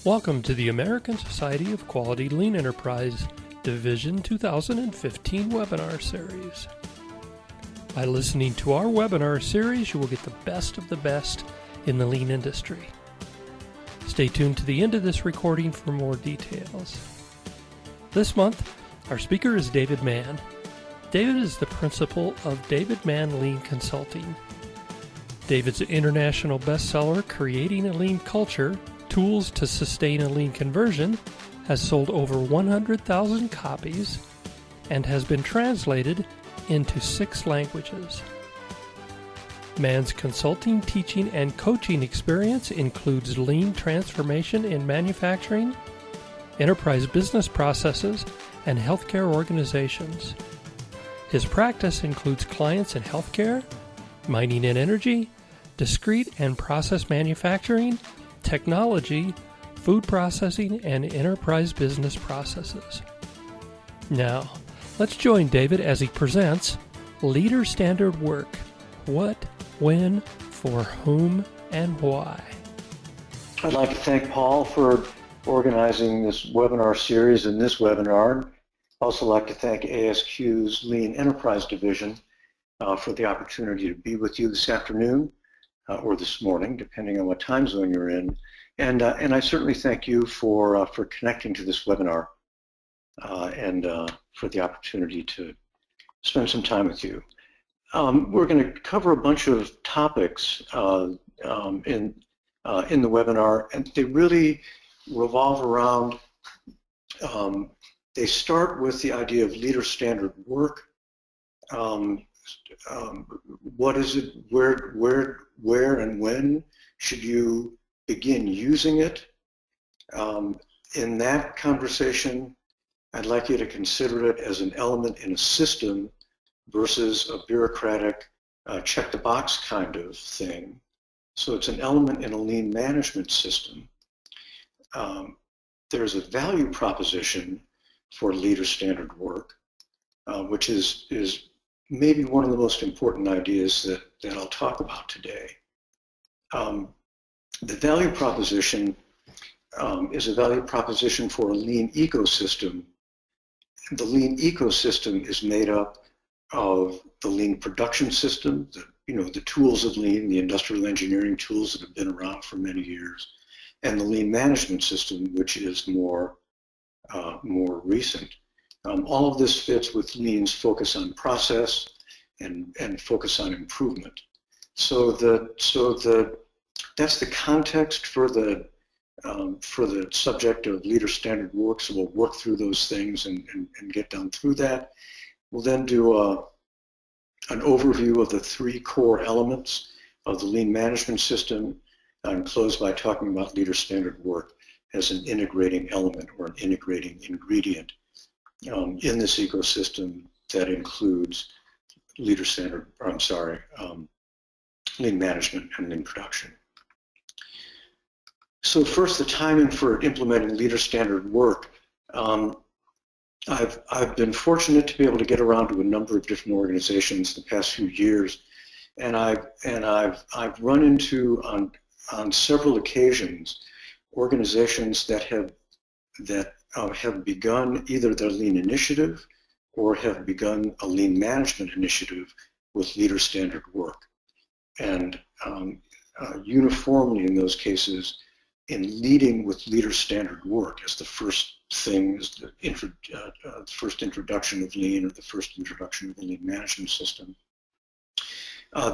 Welcome to the American Society of Quality Lean Enterprise Division 2015 webinar series. By listening to our webinar series, you will get the best of the best in the lean industry. Stay tuned to the end of this recording for more details. This month, our speaker is David Mann. David is the principal of David Mann Lean Consulting. David's international bestseller, Creating a Lean Culture, Tools to Sustain a Lean Conversion, has sold over 100,000 copies and has been translated into 6 languages. Mann's consulting, teaching, and coaching experience includes lean transformation in manufacturing, enterprise business processes, and healthcare organizations. His practice includes clients in healthcare, mining and energy, discrete and process manufacturing, technology, food processing, and enterprise business processes. Now, let's join David as he presents Leader Standard Work: What, When, For Whom, and Why. I'd like to thank Paul for organizing this webinar series and this webinar. I'd also like to thank ASQ's Lean Enterprise Division for the opportunity to be with you this afternoon or this morning, depending on what time zone you're in. And I certainly thank you for connecting to this webinar and for the opportunity to spend some time with you. We're going to cover a bunch of topics in the webinar, and they really revolve around, they start with the idea of leader standard work. What is it, where and when should you begin using it? In that conversation, I'd like you to consider it as an element in a system versus a bureaucratic check the box kind of thing. So it's an element in a lean management system. There's a value proposition for leader standard work, which is maybe one of the most important ideas that I'll talk about today. The value proposition is a value proposition for a lean ecosystem. The lean ecosystem is made up of the lean production system, the tools of lean, the industrial engineering tools that have been around for many years, and the lean management system, which is more recent. All of this fits with lean's focus on process and focus on improvement. So that's the context for the subject of leader standard work. So we'll work through those things and get down through that. We'll then do an overview of the 3 core elements of the lean management system and close by talking about leader standard work as an integrating element or an integrating ingredient in this ecosystem that includes lean management and lean production. So first, the timing for implementing leader standard work. I've been fortunate to be able to get around to a number of different organizations the past few years, and I've run into on several occasions organizations that have begun either their lean initiative or have begun a lean management initiative with leader standard work. And uniformly in those cases, in leading with leader standard work as the first thing, as the first introduction of lean or the first introduction of the lean management system,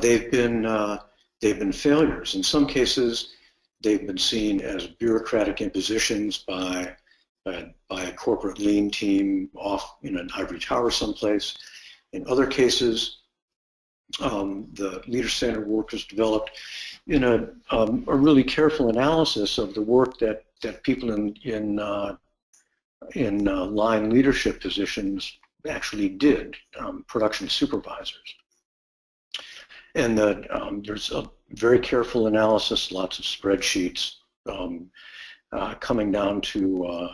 they've been failures. In some cases, they've been seen as bureaucratic impositions by a corporate lean team off in an ivory tower someplace. In other cases, the leader standard work was developed in a really careful analysis of the work that people in line leadership positions actually did, production supervisors. And there's a very careful analysis, lots of spreadsheets, coming down to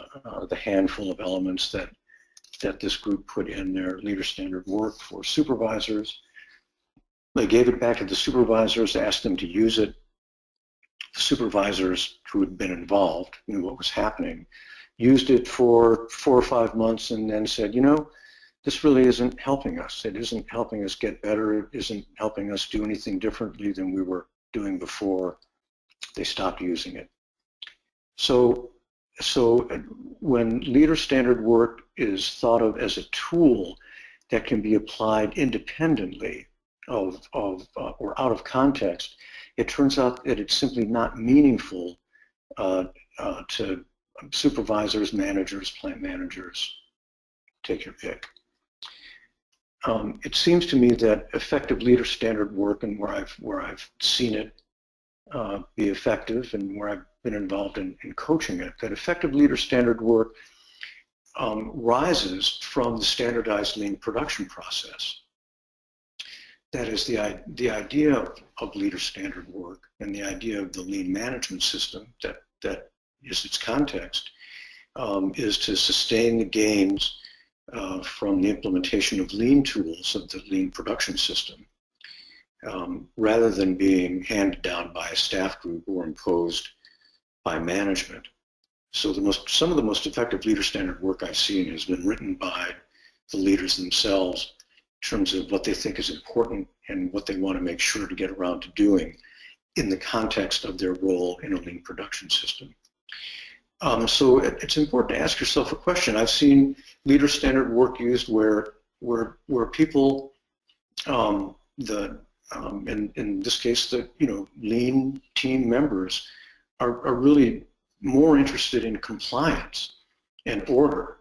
the handful of elements that this group put in their leader standard work for supervisors. They gave it back to the supervisors, asked them to use it. supervisors who had been involved, knew what was happening, used it for 4 or 5 months and then said, you know, this really isn't helping us. It isn't helping us get better. It isn't helping us do anything differently than we were doing before. They stopped using it. So when leader standard work is thought of as a tool that can be applied independently of or out of context, it turns out that it's simply not meaningful to supervisors, managers, plant managers, take your pick. It seems to me that effective leader standard work, and where I've seen it be effective and where I've been involved in coaching it, that effective leader standard work rises from the standardized lean production process. That is the idea of leader standard work and the idea of the lean management system that is its context is to sustain the gains from the implementation of lean tools of the lean production system rather than being handed down by a staff group or imposed by management. So some of the most effective leader standard work I've seen has been written by the leaders themselves in terms of what they think is important and what they want to make sure to get around to doing in the context of their role in a lean production system. So it's important to ask yourself a question. I've seen leader standard work used where people, in this case, the lean team members are really more interested in compliance and order.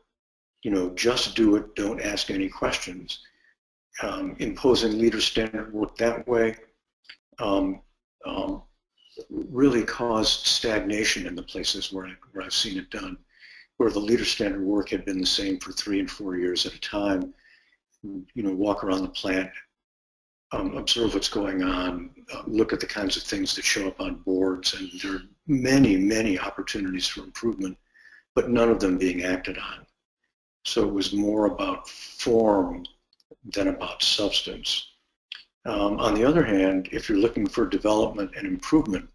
Just do it, don't ask any questions. Imposing leader standard work that way really caused stagnation in the places where I've seen it done, where the leader standard work had been the same for 3 and 4 years at a time. Walk around the plant, observe what's going on, look at the kinds of things that show up on boards, and there are many, many opportunities for improvement, but none of them being acted on. So it was more about form than about substance. On the other hand, if you're looking for development and improvement,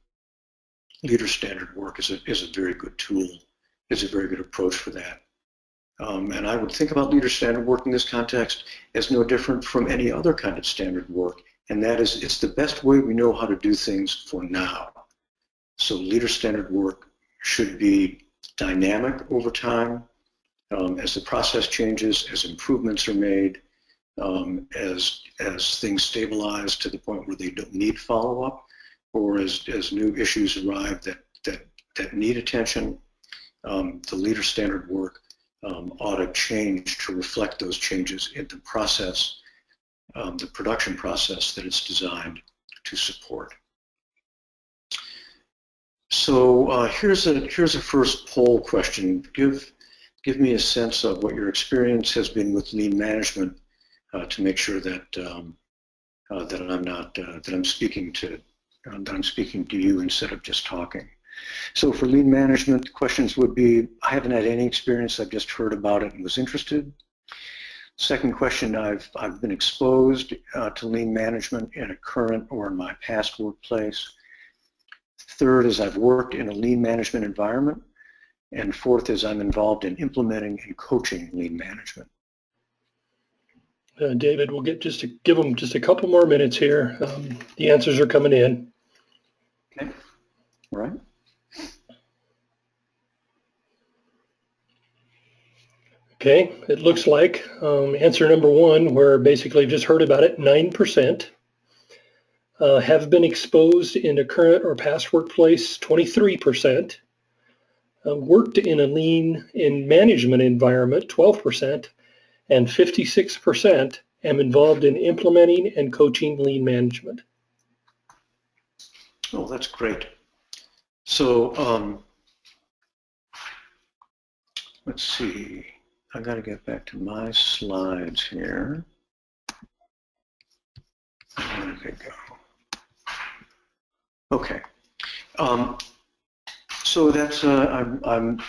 leader standard work is a very good tool, is a very good approach for that. And I would think about leader standard work in this context as no different from any other kind of standard work, and that is it's the best way we know how to do things for now. So leader standard work should be dynamic over time as the process changes, as improvements are made, as things stabilize to the point where they don't need follow-up, or as new issues arrive that need attention. The leader standard work ought to change to reflect those changes in the process, the production process that it's designed to support. So here's a first poll question. Give me a sense of what your experience has been with lean management to make sure that I'm speaking to you instead of just talking. So for lean management, the questions would be, I haven't had any experience, I've just heard about it and was interested. Second question, I've been exposed to lean management in a current or in my past workplace. Third is I've worked in a lean management environment. And fourth is I'm involved in implementing and coaching lean management. David, we'll give them just a couple more minutes here. The answers are coming in. Okay, all right. Okay, it looks like answer number one, where basically just heard about it, 9%. Have been exposed in a current or past workplace, 23%. Worked in a lean in management environment, 12%, and 56% am involved in implementing and coaching lean management. Oh, that's great. So let's see. I got to get back to my slides here. Where did they go? Okay. So that's I'm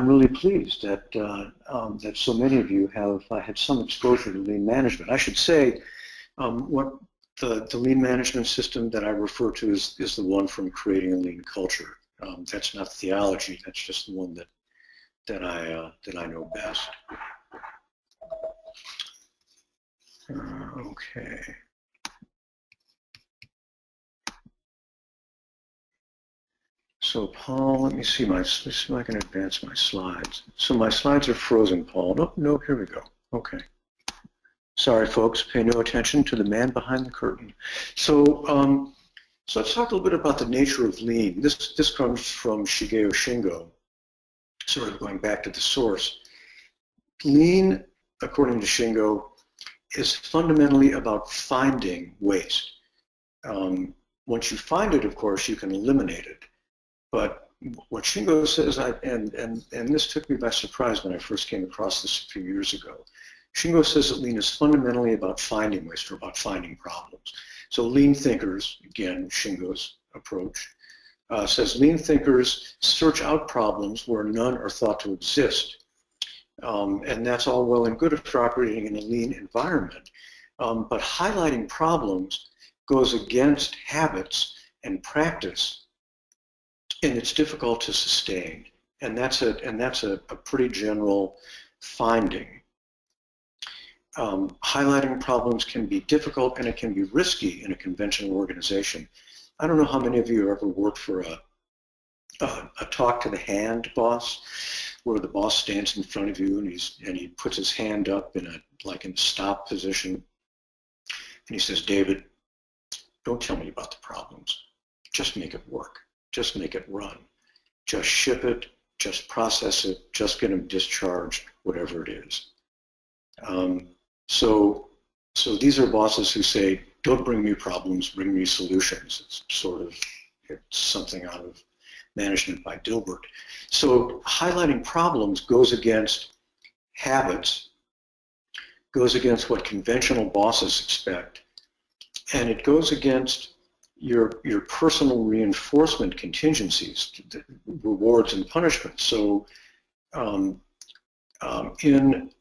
really pleased that that so many of you have had some exposure to lean management. I should say what the lean management system that I refer to is the one from Creating a Lean Culture. That's not theology. That's just the one that I know best. Okay. So Paul, let me see if I can advance my slides. So my slides are frozen, Paul. No, here we go. Okay. Sorry, folks, pay no attention to the man behind the curtain. So, so let's talk a little bit about the nature of lean. This comes from Shigeo Shingo, sort of going back to the source. Lean, according to Shingo, is fundamentally about finding waste. Once you find it, of course, you can eliminate it. But what Shingo says, and this took me by surprise when I first came across this a few years ago, Shingo says that lean is fundamentally about finding waste, or about finding problems. So lean thinkers, again, Shingo's approach, says lean thinkers search out problems where none are thought to exist. And that's all well and good if you're operating in a lean environment. But highlighting problems goes against habits and practice, and it's difficult to sustain. And that's a pretty general finding. Highlighting problems can be difficult and it can be risky in a conventional organization. I don't know how many of you have ever worked for a talk to the hand boss, where the boss stands in front of you and he puts his hand up in a stop position, and he says, "David, don't tell me about the problems. Just make it work. Just make it run. Just ship it. Just process it. Just get them discharged, whatever it is." So these are bosses who say, "Don't bring me problems, bring me solutions." It's something out of Management by Dilbert. So highlighting problems goes against habits, goes against what conventional bosses expect, and it goes against your personal reinforcement contingencies, rewards and punishments. So in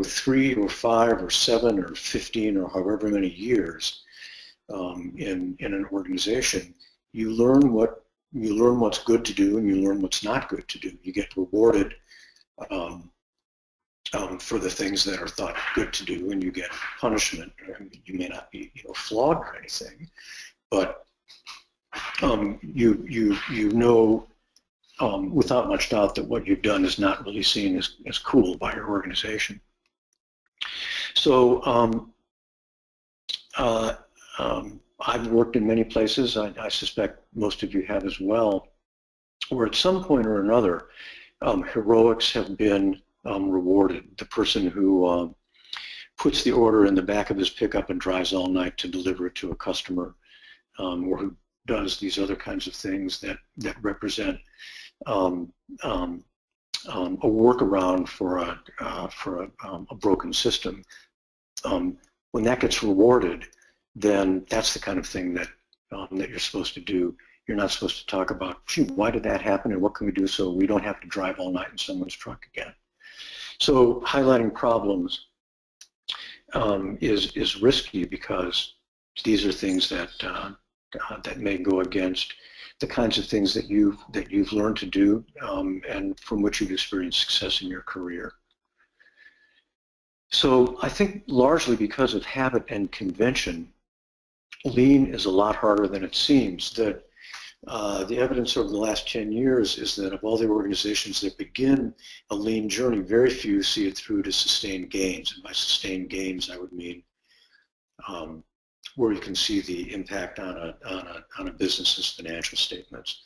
3 or 5 or 7 or 15 or however many years in an organization, you learn what's good to do and you learn what's not good to do. You get rewarded for the things that are thought good to do, and you get punishment. You may not be flogged or anything, but you know without much doubt that what you've done is not really seen as cool by your organization. So I've worked in many places, I suspect most of you have as well, where at some point or another heroics have been rewarded. The person who puts the order in the back of his pickup and drives all night to deliver it to a customer, or who does these other kinds of things that represent a workaround for a broken system. When that gets rewarded, then that's the kind of thing that you're supposed to do. You're not supposed to talk about, gee, why did that happen and what can we do so we don't have to drive all night in someone's truck again. So highlighting problems is risky, because these are things that may go against the kinds of things that you've learned to do and from which you've experienced success in your career. So I think largely because of habit and convention, lean is a lot harder than it seems. That the evidence over the last 10 years is that of all the organizations that begin a lean journey, very few see it through to sustained gains. And by sustained gains, I would mean where you can see the impact on a business's financial statements.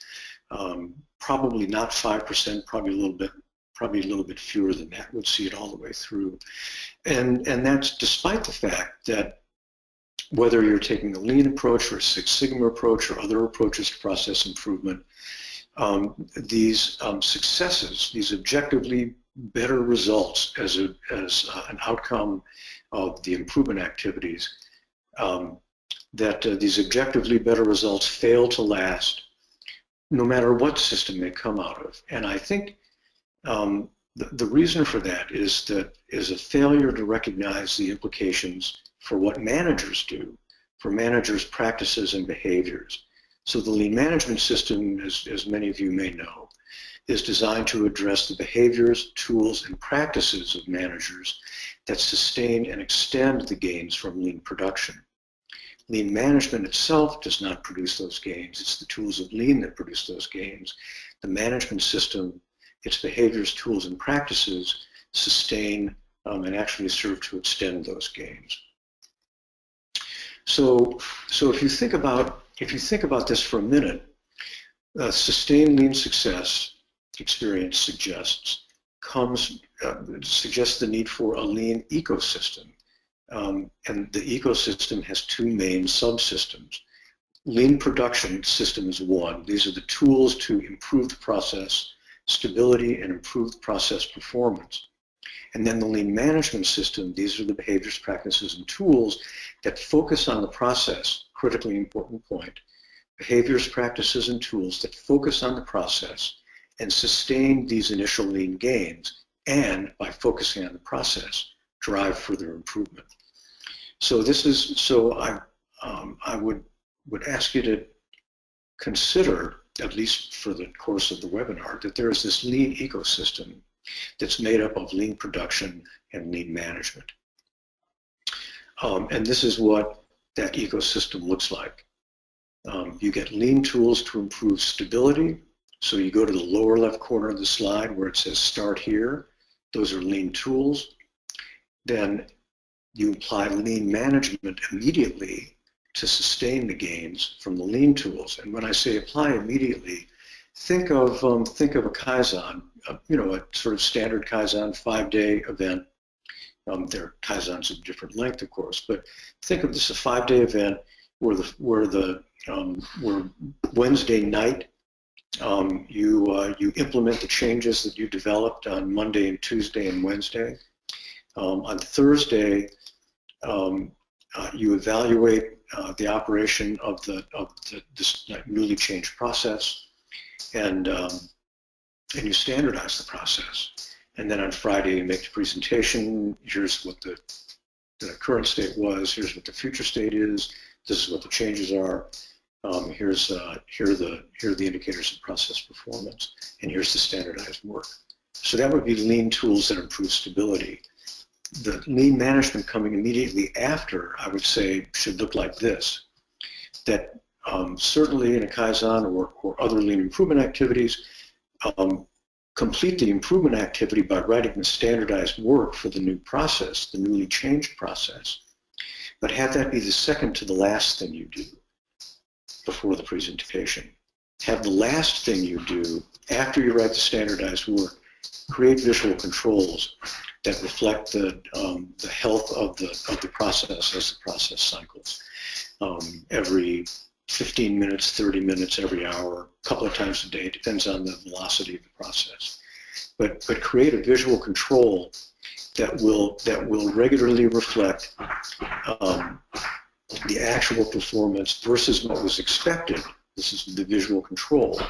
Probably not 5%, probably a little bit fewer than that would see it all the way through. And that's despite the fact that whether you're taking the lean approach or a Six Sigma approach or other approaches to process improvement, these successes, these objectively better results as an outcome of the improvement activities, that these objectively better results fail to last no matter what system they come out of. And I think the reason for that is a failure to recognize the implications for what managers do, for managers' practices and behaviors. So the lean management system, as many of you may know, is designed to address the behaviors, tools, and practices of managers that sustain and extend the gains from lean production. Lean management itself does not produce those gains. It's the tools of lean that produce those gains. The management system, its behaviors, tools, and practices sustain and actually serve to extend those gains. So if you think about this for a minute, sustained lean success experience suggests the need for a lean ecosystem. And the ecosystem has two main subsystems. Lean production system is one. These are the tools to improve the process stability and improve the process performance. And then the lean management system, these are the behaviors, practices, and tools that focus on the process, critically important point. Behaviors, practices, and tools that focus on the process and sustain these initial lean gains, and by focusing on the process, drive further improvement. So I would ask you to consider, at least for the course of the webinar, that there is this lean ecosystem that's made up of lean production and lean management. And this is what that ecosystem looks like. You get lean tools to improve stability. So you go to the lower left corner of the slide where it says start here. Those are lean tools. Then you apply lean management immediately to sustain the gains from the lean tools. And when I say apply immediately, think of a Kaizen, a sort of standard Kaizen 5-day event. There are Kaizens of different length, of course, but think of this a 5-day event where Wednesday night you implement the changes that you developed on Monday and Tuesday and Wednesday. On Thursday, you evaluate the operation of this newly changed process, and you standardize the process. And then on Friday, you make the presentation. Here's what the current state was. Here's what the future state is. This is what the changes are. Here are the indicators of process performance, and here's the standardized work. So that would be lean tools that improve stability. The lean management coming immediately after, I would say, should look like this. That certainly in a Kaizen or other lean improvement activities, complete the improvement activity by writing the standardized work for the new process, the newly changed process. But have that be the second to the last thing you do before the presentation. Have the last thing you do after you write the standardized work, create visual controls that reflect the health of the process as the process cycles. Every 15 minutes, 30 minutes, every hour, a couple of times a day, depends on the velocity of the process. But create a visual control that will regularly reflect the actual performance versus what was expected. This is the visual control.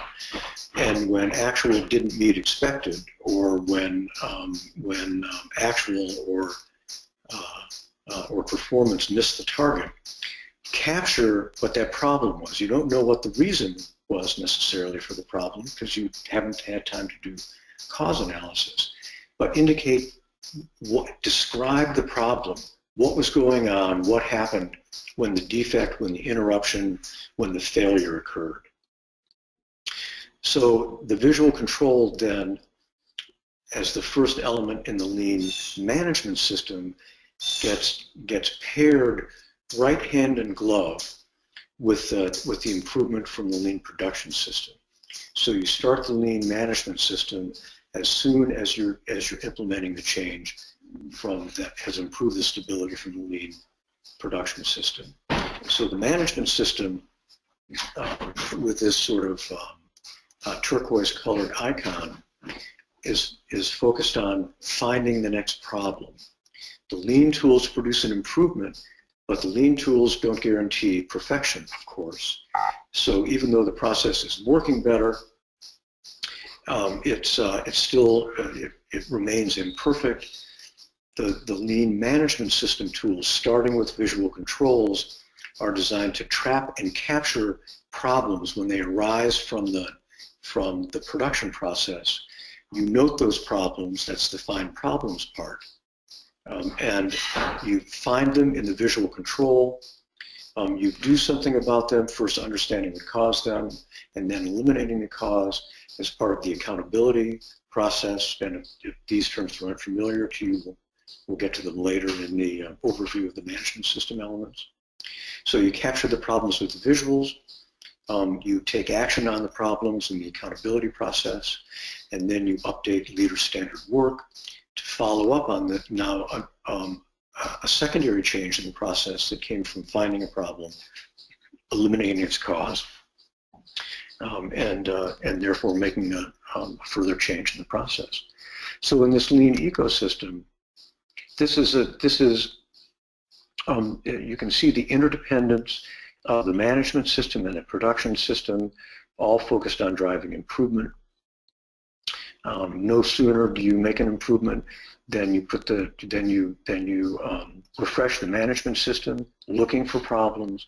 And when actual didn't meet expected, or when actual or performance missed the target, capture what that problem was. You don't know what the reason was necessarily for the problem because you haven't had time to do cause analysis, but describe the problem. What was going on? What happened when the defect, when the interruption, when the failure occurred? So the visual control then, as the first element in the lean management system, gets paired right hand in glove with the improvement from the lean production system. So you start the lean management system as soon as you're implementing the change that has improved the stability from the lean production system. So the management system, with this sort of turquoise colored icon, is focused on finding the next problem. The lean tools produce an improvement, but the lean tools don't guarantee perfection, of course. So even though the process is working better, it remains imperfect. the lean management system tools, starting with visual controls, are designed to trap and capture problems when they arise from the production process. You note those problems, that's the find problems part, and you find them in the visual control. You do something about them, first understanding what caused them, and then eliminating the cause as part of the accountability process. And if these terms are unfamiliar to you, we'll get to them later in the overview of the management system elements. So you capture the problems with the visuals, you take action on the problems in the accountability process, and then you update leader standard work to follow up on the now a secondary change in the process that came from finding a problem, eliminating its cause, and therefore making a further change in the process. So in this lean ecosystem, you can see the interdependence of the management system and the production system, all focused on driving improvement. No sooner do you make an improvement than you refresh the management system, looking for problems.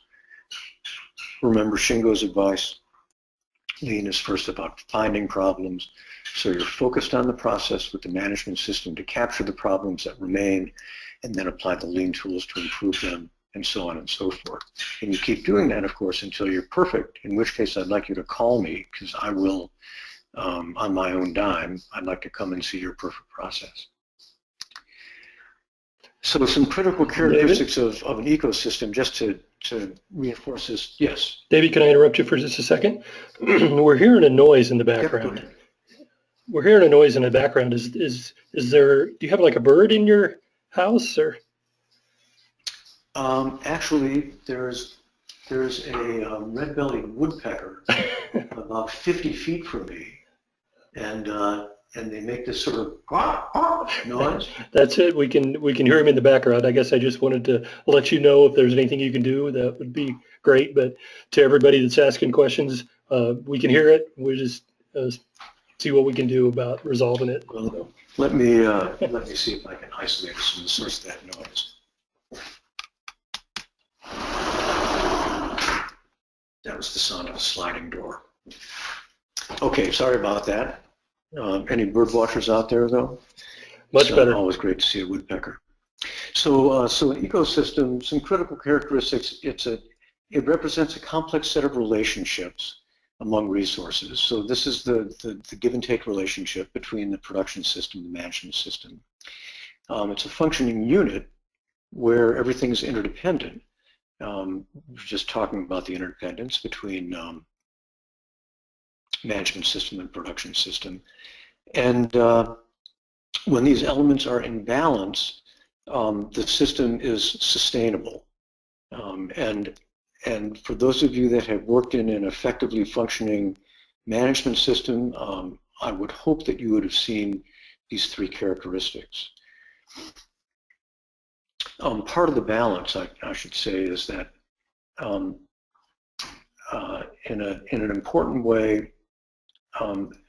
Remember Shingo's advice: lean is first about finding problems. So you're focused on the process with the management system to capture the problems that remain, and then apply the lean tools to improve them, and so on and so forth. And you keep doing that, of course, until you're perfect, in which case I'd like you to call me, because I will, on my own dime, I'd like to come and see your perfect process. So some critical characteristics of an ecosystem, just to reinforce this. Yes? David, can I interrupt you for just a second? We're hearing a noise in the background. Yep. We're hearing a noise in the background. Is there, do you have like a bird in your house, or? Actually, there's a red-bellied woodpecker about 50 feet from me, and they make this sort of noise. That's it. We can hear him in the background. I guess I just wanted to let you know if there's anything you can do. That would be great. But to everybody that's asking questions, we can hear it. We just see what we can do about resolving it. Well, let me see if I can isolate some source of that noise. That was the sound of a sliding door. Okay, sorry about that. Any bird watchers out there, though? Much better. Always great to see a woodpecker. So an ecosystem, some critical characteristics. It represents a complex set of relationships among resources. So this is the give and take relationship between the production system and the management system. It's a functioning unit where everything is interdependent. We're just talking about the interdependence between management system and production system. And when these elements are in balance, the system is sustainable. And for those of you that have worked in an effectively functioning management system, I would hope that you would have seen these three characteristics. Part of the balance, I should say, is that in an important way,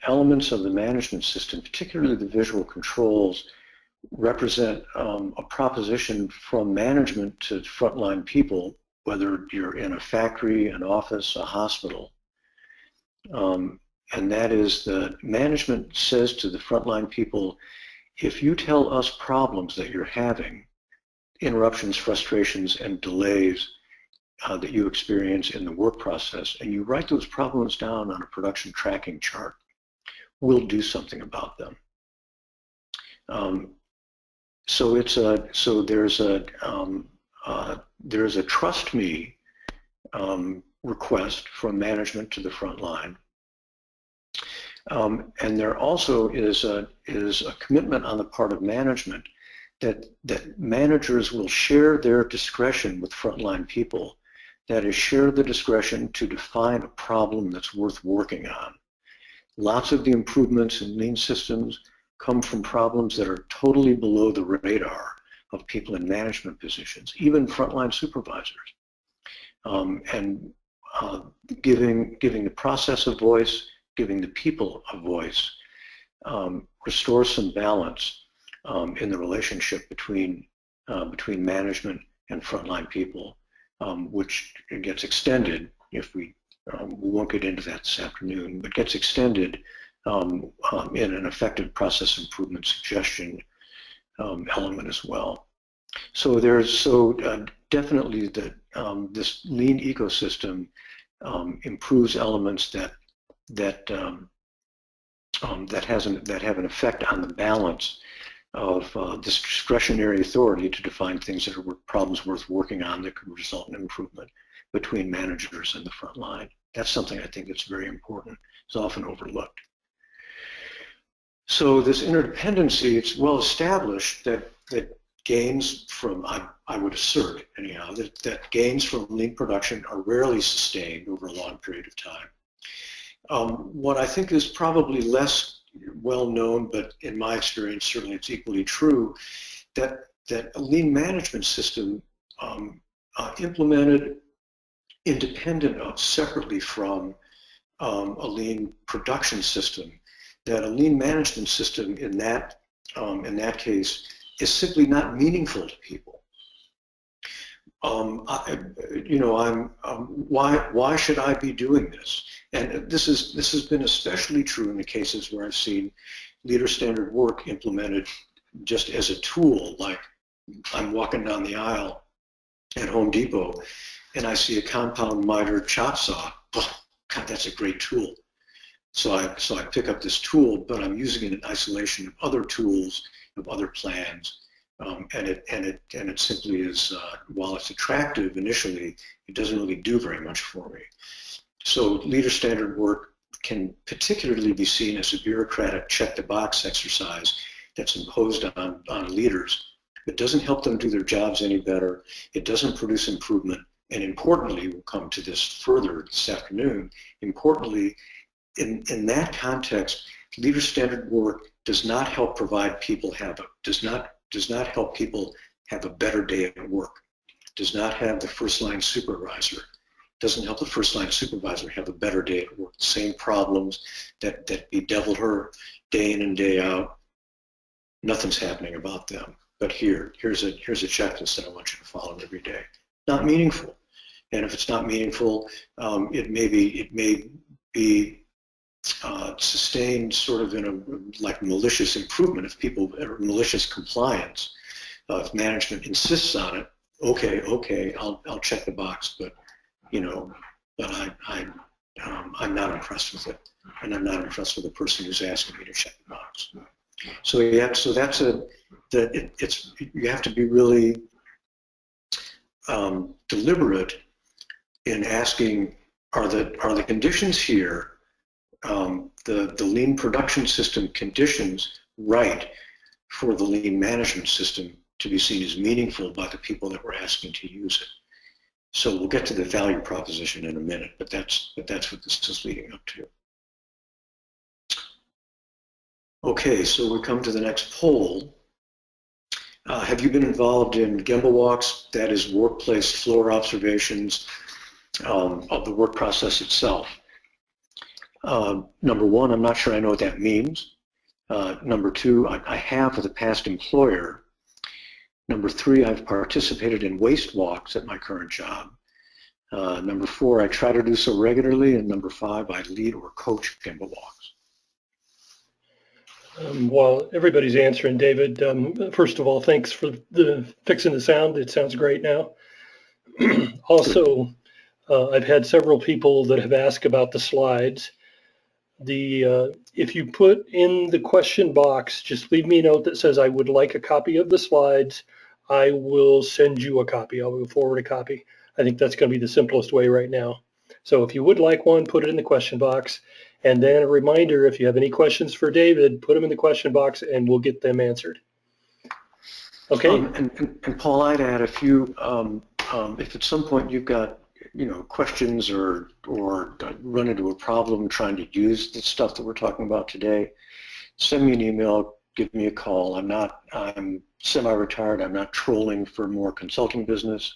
elements of the management system, particularly the visual controls, represent a proposition from management to frontline people, whether you're in a factory, an office, a hospital. And that is that management says to the frontline people, if you tell us problems that you're having, interruptions, frustrations, and delays that you experience in the work process, and you write those problems down on a production tracking chart, we'll do something about them. So there's a trust me request from management to the front line. And there also is a commitment on the part of management that managers will share their discretion with frontline people. That is, share the discretion to define a problem that's worth working on. Lots of the improvements in lean systems come from problems that are totally below the radar of people in management positions, even frontline supervisors. And giving the process a voice, giving the people a voice, restores some balance in the relationship between management and frontline people, which gets extended if we won't get into that this afternoon, but gets extended in an effective process improvement suggestion element as well. So definitely that this lean ecosystem improves elements that have an effect on the balance of this discretionary authority to define things that are problems worth working on that could result in improvement between managers and the front line. That's something I think that's very important. It's often overlooked. So this interdependency, it's well established that gains from, I would assert anyhow, that gains from lean production are rarely sustained over a long period of time. What I think is probably less well known, but in my experience certainly it's equally true, that a lean management system implemented independent of, separately from a lean production system, that a lean management system in that case is simply not meaningful to people. Why should I be doing this? And this has been especially true in the cases where I've seen leader standard work implemented just as a tool, like I'm walking down the aisle at Home Depot and I see a compound miter chop saw. Oh, God, that's a great tool. So I pick up this tool, but I'm using it in isolation of other tools, of other plans, and it simply is, while it's attractive initially, it doesn't really do very much for me. So leader standard work can particularly be seen as a bureaucratic check-the-box exercise that's imposed on leaders. It doesn't help them do their jobs any better. It doesn't produce improvement. And importantly, we'll come to this further this afternoon, importantly, in that context, leader standard work does not help provide people does not help people have a better day at work, does not have the first line supervisor, doesn't help the first line supervisor have a better day at work. Same problems that bedeviled her day in and day out, nothing's happening about them. But here's a checklist that I want you to follow every day. Not meaningful. And if it's not meaningful, it may be sustained sort of in a like malicious improvement if people, or malicious compliance. If management insists on it, okay, I'll check the box, but I'm not impressed with it, and I'm not impressed with the person who's asking me to check the box. So you have to be really deliberate in asking, are the conditions here, the lean production system conditions, right for the lean management system to be seen as meaningful by the people that we're asking to use it. So we'll get to the value proposition in a minute, but that's what this is leading up to. Okay, so we come to the next poll. Have you been involved in Gemba walks, that is workplace floor observations of the work process itself? Number one, I'm not sure I know what that means. Number two, I have with a past employer. Number three, I've participated in waste walks at my current job. Number four, I try to do so regularly. And number five, I lead or coach Gemba walks. While everybody's answering, David, first of all, thanks for fixing the sound. It sounds great now. Also, I've had several people that have asked about the slides. If you put in the question box, just leave me a note that says I would like a copy of the slides. I will send you a copy. I will forward a copy. I think that's going to be the simplest way right now. So if you would like one, put it in the question box. And then a reminder, if you have any questions for David, put them in the question box and we'll get them answered. Okay. And Paul, I'd add a few, if at some point you've got questions or run into a problem trying to use the stuff that we're talking about today, send me an email, give me a call. I'm semi-retired. I'm not trolling for more consulting business,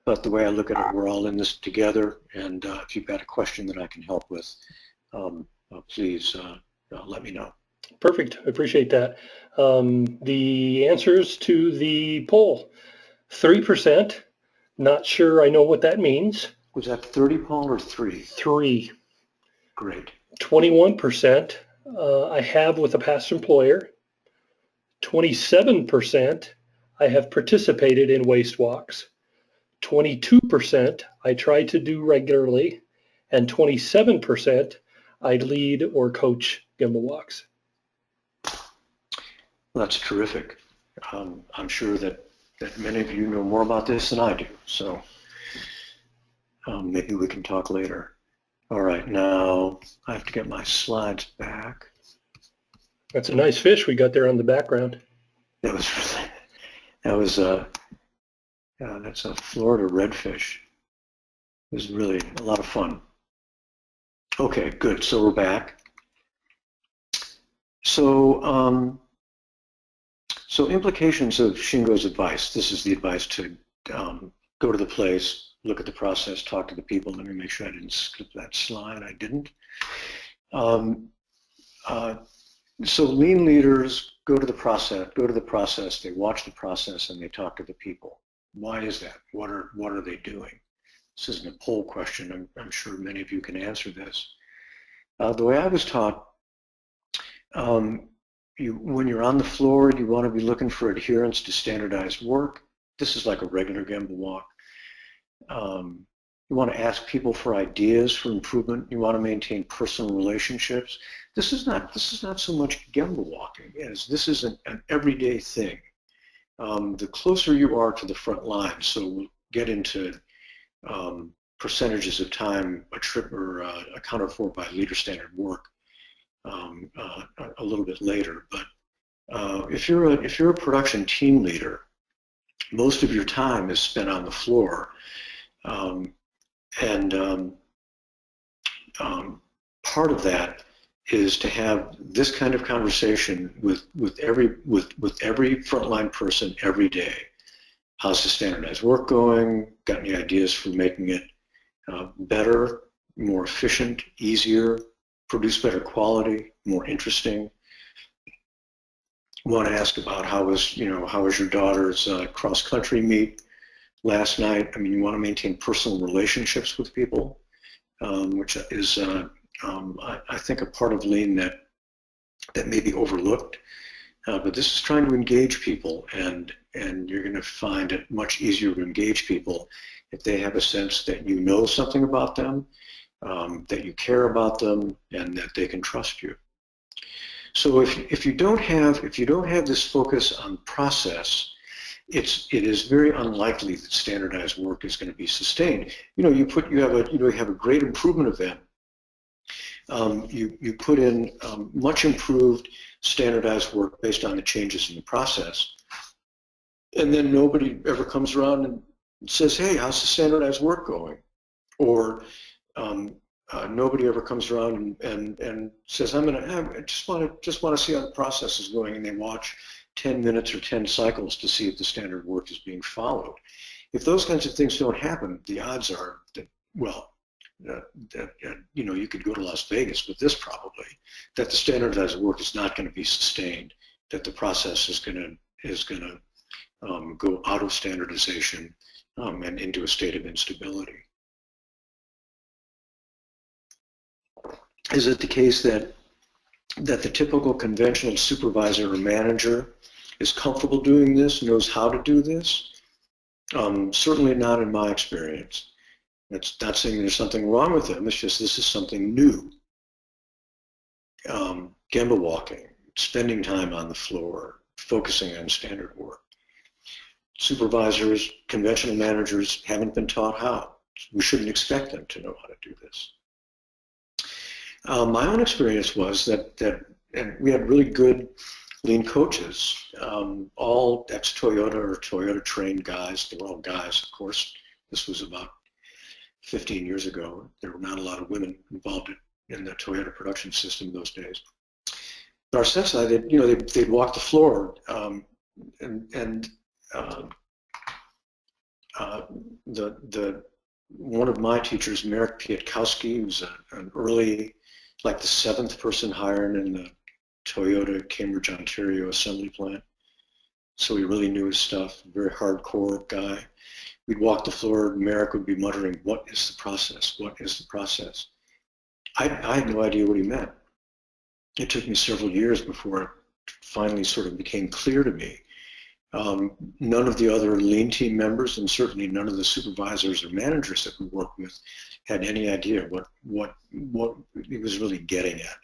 but the way I look at it, we're all in this together. And if you've got a question that I can help with, please let me know. Perfect. I appreciate that. The answers to the poll: 3%. Not sure I know what that means. Was that 30, Paul, or 3? 3. Great. 21%. I have with a past employer. 27%. I have participated in waste walks. 22% I try to do regularly, and 27% I lead or coach Gimbal walks. That's terrific. I'm sure that many of you know more about this than I do, so maybe we can talk later. All right, now I have to get my slides back. That's a nice fish we got there on the background. That's a Florida redfish. It was really a lot of fun. Okay, good. So we're back. So implications of Shingo's advice. This is the advice to go to the place, look at the process, talk to the people. Let me make sure I didn't skip that slide. I didn't. So lean leaders go to the process, they watch the process, and they talk to the people. Why is that? What are they doing? This isn't a poll question. I'm sure many of you can answer this. The way I was taught, when you're on the floor, you want to be looking for adherence to standardized work. This is like a regular Gimbal walk. You want to ask people for ideas for improvement. You want to maintain personal relationships. This is not so much Gimbal walking as this is an everyday thing. The closer you are to the front line, so we'll get into percentages of time accounted for by leader standard work a little bit later. But if you're a production team leader, most of your time is spent on the floor, part of that is to have this kind of conversation with every frontline person every day. How's the standardized work going? Got any ideas for making it better, more efficient, easier, produce better quality, more interesting? Want to ask about how was your daughter's cross-country meet last night? I mean, you want to maintain personal relationships with people, which is I think a part of lean that may be overlooked. But this is trying to engage people, and you're going to find it much easier to engage people if they have a sense that you know something about them, that you care about them, and that they can trust you. So if you don't have this focus on process, it is very unlikely that standardized work is going to be sustained. You have a great improvement event. You put in much improved standardized work based on the changes in the process, and then nobody ever comes around and says, "Hey, how's the standardized work going?" Or nobody ever comes around and says, I just want to see how the process is going," and they watch 10 minutes or 10 cycles to see if the standard work is being followed. If those kinds of things don't happen, the odds are that, you could go to Las Vegas with this probably, that the standardized work is not going to be sustained, that the process is going to go out of standardization and into a state of instability. Is it the case that the typical conventional supervisor or manager is comfortable doing this, knows how to do this? Certainly not in my experience. It's not saying there's something wrong with them, it's just this is something new. Gimbal walking, spending time on the floor, focusing on standard work. Supervisors, conventional managers haven't been taught how. We shouldn't expect them to know how to do this. My own experience was that and we had really good lean coaches, all ex-Toyota or Toyota trained guys. They were all guys, of course. This was about 15 years ago. There were not a lot of women involved in the Toyota production system in those days. But our sense of that, they'd walk the floor, one of my teachers, Merrick Pietkowski, who's an early, like the 7th person hired in the Toyota Cambridge, Ontario assembly plant. So he really knew his stuff, very hardcore guy. We'd walk the floor, Merrick would be muttering, "What is the process? What is the process?" I had no idea what he meant. It took me several years before it finally sort of became clear to me. None of the other lean team members, and certainly none of the supervisors or managers that we worked with, had any idea what he was really getting at.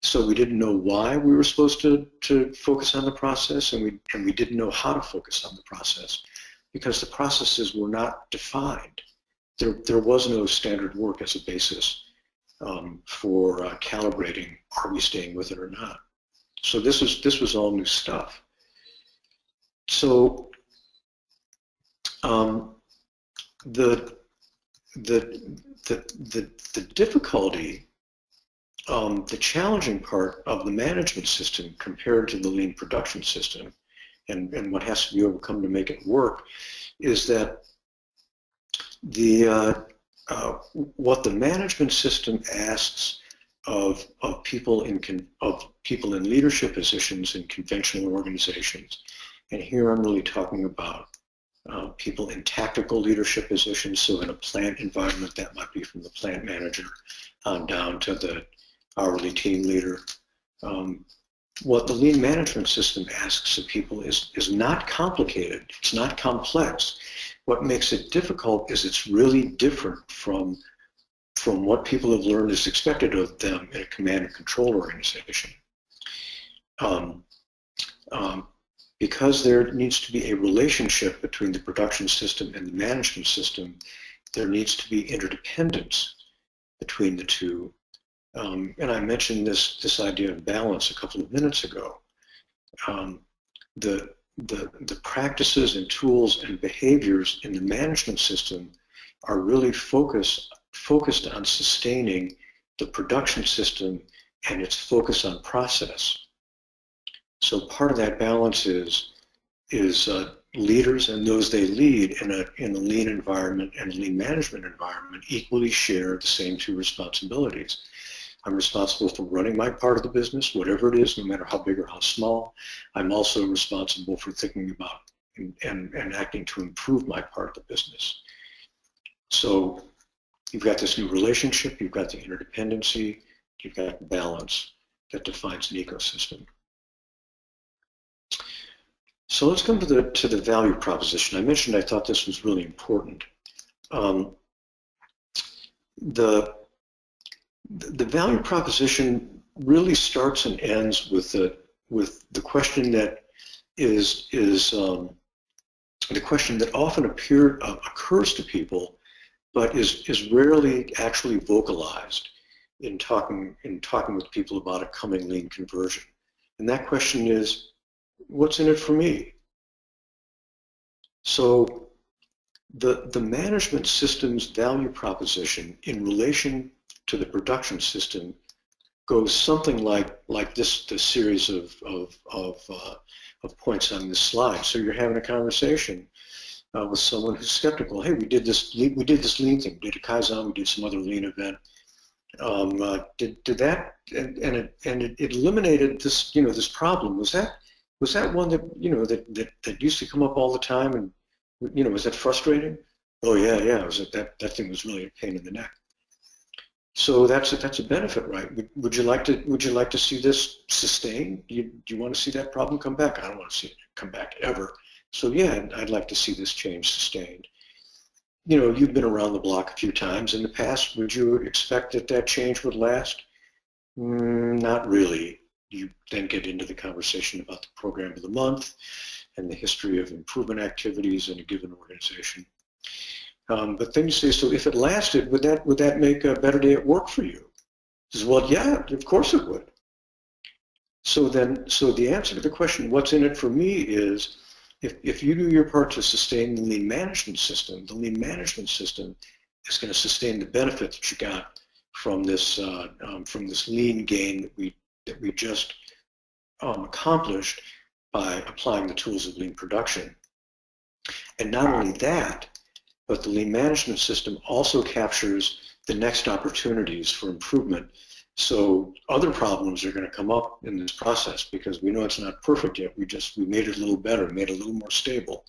So we didn't know why we were supposed to focus on the process, and we didn't know how to focus on the process because the processes were not defined. There was no standard work as a basis for calibrating, are we staying with it or not. So this was all new stuff. So the difficulty, the challenging part of the management system compared to the lean production system, and what has to be overcome to make it work, is that what the management system asks of people in leadership positions in conventional organizations. And here I'm really talking about people in tactical leadership positions. So in a plant environment, that might be from the plant manager on down to the hourly team leader. What the lean management system asks of people is not complicated. It's not complex. What makes it difficult is it's really different from what people have learned is expected of them in a command and control organization. Because there needs to be a relationship between the production system and the management system, there needs to be interdependence between the two. And I mentioned this idea of balance a couple of minutes ago. The practices and tools and behaviors in the management system are really focused on sustaining the production system and its focus on process. So part of that balance is leaders and those they lead in a lean environment and a lean management environment equally share the same two responsibilities. I'm responsible for running my part of the business, whatever it is, no matter how big or how small. I'm also responsible for thinking about and acting to improve my part of the business. So you've got this new relationship, you've got the interdependency, you've got the balance that defines an ecosystem. So let's come to the value proposition. I mentioned I thought this was really important. The value proposition really starts and ends with the question that is the question that often occurs to people, but is rarely actually vocalized in talking with people about a coming lean conversion. And that question is, what's in it for me? So the management system's value proposition in relation to the production system goes something like this series of points on this slide. So you're having a conversation with someone who's skeptical. Hey, we did this lean thing. We did a Kaizen. We did some other lean event. Did that and it eliminated this this problem. Was that one that that used to come up all the time, and was that frustrating? Oh yeah, it was that thing was really a pain in the neck. So that's a benefit, right? Would you like to see this sustained? Do you want to see that problem come back? I don't want to see it come back ever. So yeah, I'd like to see this change sustained. You've been around the block a few times in the past. Would you expect that change would last? Not really. You then get into the conversation about the program of the month and the history of improvement activities in a given organization. But then you say, so if it lasted, would that make a better day at work for you? He says, well, yeah, of course it would. So the answer to the question, what's in it for me, is if you do your part to sustain the lean management system is going to sustain the benefit that you got from this lean gain that we just accomplished by applying the tools of lean production. And not only that, but the lean management system also captures the next opportunities for improvement So other problems are going to come up in this process because we know it's not perfect yet. We made it a little better, made it a little more stable.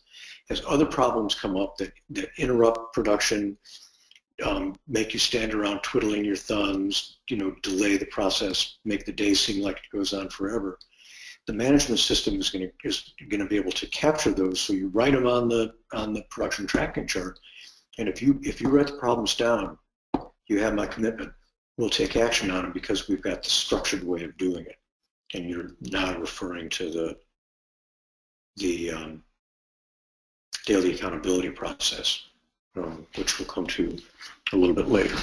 As other problems come up that interrupt production, make you stand around twiddling your thumbs, delay the process, make the day seem like it goes on forever. The management system is going to be able to capture those. So you write them on the production tracking chart, and if you write the problems down, you have my commitment. We'll take action on them because we've got the structured way of doing it, and you're now referring to the daily accountability process, which we'll come to a little bit later.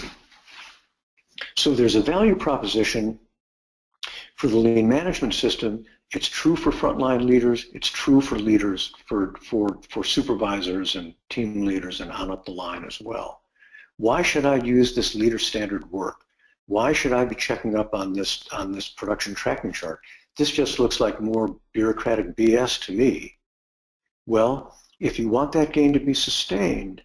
So there's a value proposition for the lean management system. It's true for frontline leaders. It's true for leaders, for supervisors and team leaders and on up the line as well. Why should I use this leader standard work? Why should I be checking up on this production tracking chart? This just looks like more bureaucratic BS to me. Well, if you want that gain to be sustained,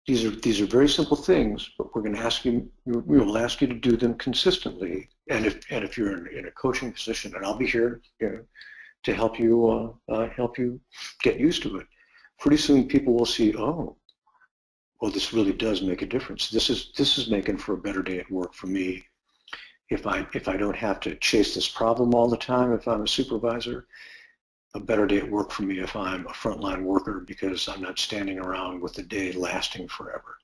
these are very simple things, but we're going to ask you. We will ask you to do them consistently. And if you're in a coaching position, and I'll be here to help you get used to it. Pretty soon, people will see, oh, well, this really does make a difference. This is making for a better day at work for me. If I don't have to chase this problem all the time, if I'm a supervisor, a better day at work for me if I'm a frontline worker because I'm not standing around with the day lasting forever.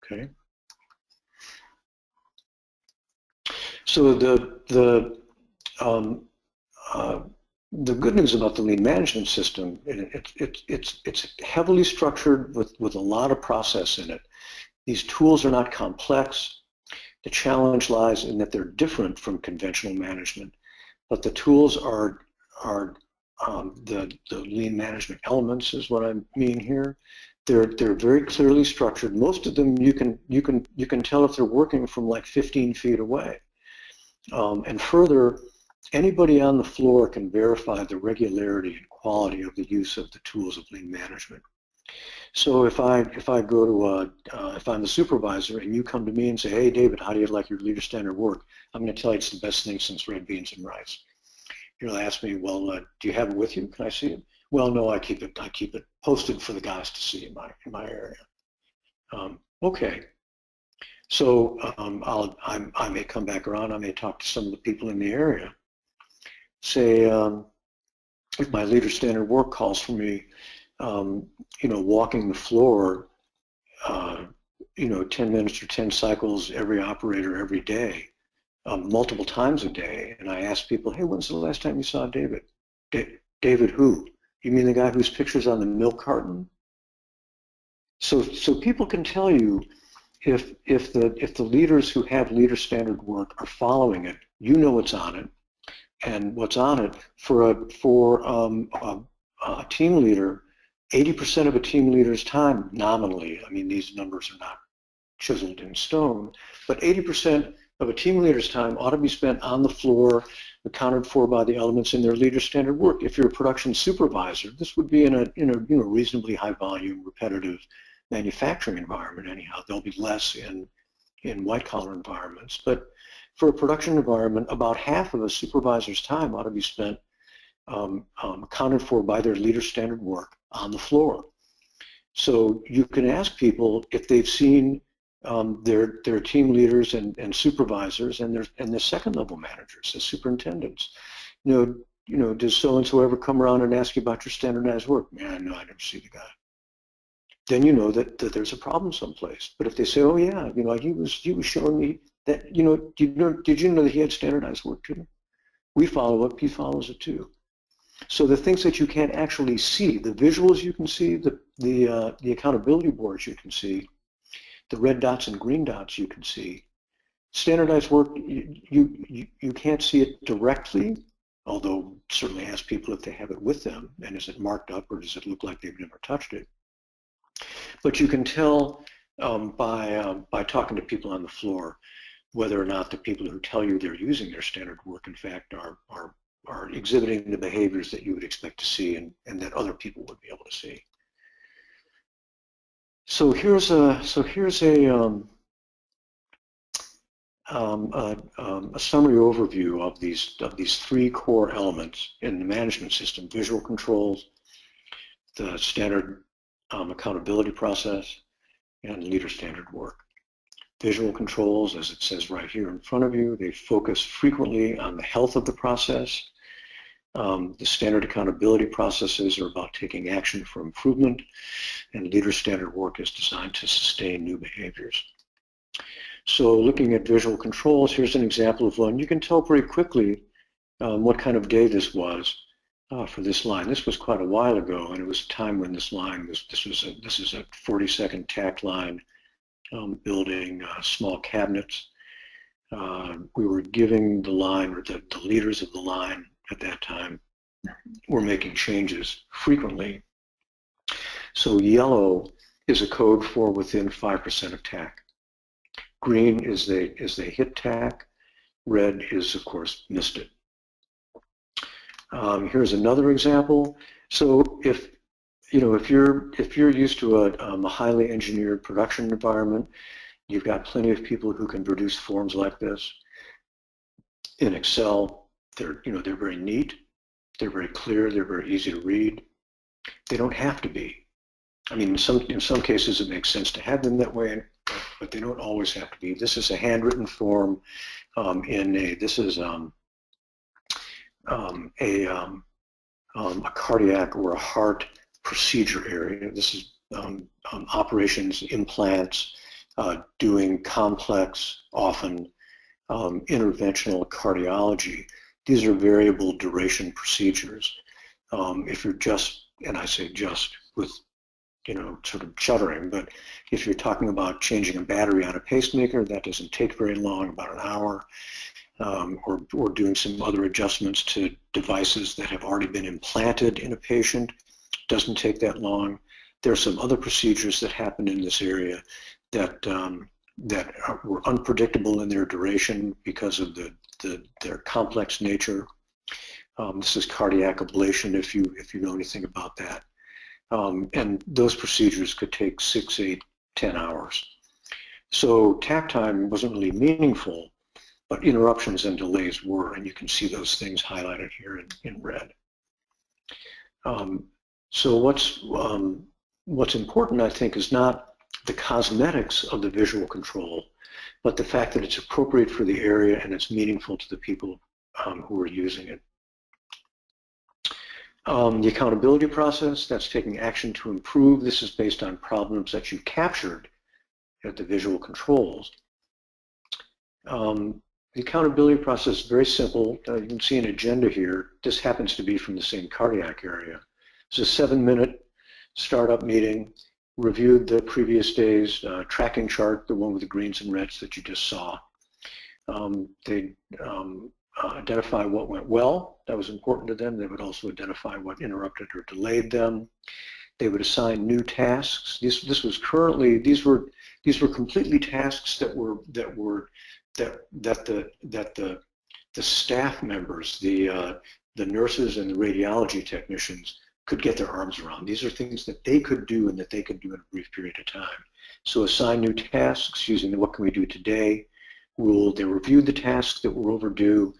Okay. So the good news about the lean management system, it's heavily structured with a lot of process in it. These tools are not complex. The challenge lies in that they're different from conventional management, but the tools are the lean management elements is what I mean here. They're very clearly structured. Most of them you can tell if they're working from like 15 feet away. And further, anybody on the floor can verify the regularity and quality of the use of the tools of lean management. So if I go to if I'm the supervisor and you come to me and say, hey David, how do you like your leader standard work? I'm going to tell you it's the best thing since red beans and rice. You'll ask me, well, do you have it with you? Can I see it? Well, no, I keep it posted for the guys to see in my area. Okay. So I may come back around. I may talk to some of the people in the area. Say, if my leader standard work calls for me, walking the floor, 10 minutes or 10 cycles every operator every day, multiple times a day, and I ask people, hey, when's the last time you saw David? David who? You mean the guy whose picture's on the milk carton? So people can tell you if the leaders who have leader standard work are following it, you know what's on it, and what's on it for a team leader. 80% of a team leader's time, nominally, I mean these numbers are not chiseled in stone, but 80% of a team leader's time ought to be spent on the floor, accounted for by the elements in their leader standard work. If you're a production supervisor, this would be in a reasonably high volume, repetitive manufacturing environment anyhow. There'll be less in white collar environments, but for a production environment, about half of a supervisor's time ought to be spent accounted for by their leader standard work on the floor. So you can ask people if they've seen their team leaders and supervisors and their second level managers, the superintendents. Does so and so ever come around and ask you about your standardized work? Man, no, I never see the guy. Then you know that there's a problem someplace. But if they say, oh yeah, he was showing me that, did you know that he had standardized work too? We follow up, he follows it too. So the things that you can't actually see, the visuals you can see, the accountability boards you can see, the red dots and green dots you can see. Standardized work, you can't see it directly, although certainly ask people if they have it with them, and is it marked up or does it look like they've never touched it. But you can tell by talking to people on the floor whether or not the people who tell you they're using their standard work in fact are exhibiting the behaviors that you would expect to see and that other people would be able to see. So here's a a summary overview of these three core elements in the management system: visual controls, the standard accountability process, and leader standard work. Visual controls, as it says right here in front of you, they focus frequently on the health of the process. The standard accountability processes are about taking action for improvement, and leader standard work is designed to sustain new behaviors. So looking at visual controls, here's an example of one. You can tell very quickly what kind of day this was for this line. This was quite a while ago, and it was a time when this line was, this is a 40-second tact line building small cabinets. We were giving the line, or the leaders of the line at that time were making changes frequently. So yellow is a code for within 5% of TAC. Green is they hit TAC. Red is, of course, missed it. Here's another example. So if you're used to a highly engineered production environment, you've got plenty of people who can produce forms like this. In Excel, they're very neat, they're very clear, they're very easy to read. They don't have to be. I mean, in some cases it makes sense to have them that way, but they don't always have to be. This is a handwritten form this is a cardiac or a heart procedure area. This is operations, implants, doing complex, often interventional cardiology. These are variable duration procedures. If you're just, and I say just with sort of shuddering, but if you're talking about changing a battery on a pacemaker, that doesn't take very long, about an hour, or doing some other adjustments to devices that have already been implanted in a patient, doesn't take that long. There are some other procedures that happen in this area that were unpredictable in their duration because of their complex nature. This is cardiac ablation, if you know anything about that. And those procedures could take 6, 8, 10 hours. So takt time wasn't really meaningful, but interruptions and delays were, and you can see those things highlighted here in red. So what's important, I think, is not the cosmetics of the visual control, but the fact that it's appropriate for the area and it's meaningful to the people who are using it. The accountability process, that's taking action to improve. This is based on problems that you captured at the visual controls. The accountability process is very simple. You can see an agenda here. This happens to be from the same cardiac area. It's a 7-minute startup meeting, reviewed the previous day's tracking chart, the one with the greens and reds that you just saw. They identify what went well, that was important to them. They would also identify what interrupted or delayed them. They would assign new tasks. These were completely tasks that the staff members, the nurses and the radiology technicians could get their arms around. These are things that they could do and that they could do in a brief period of time. So assign new tasks using the what can we do today rule. They reviewed the tasks that were overdue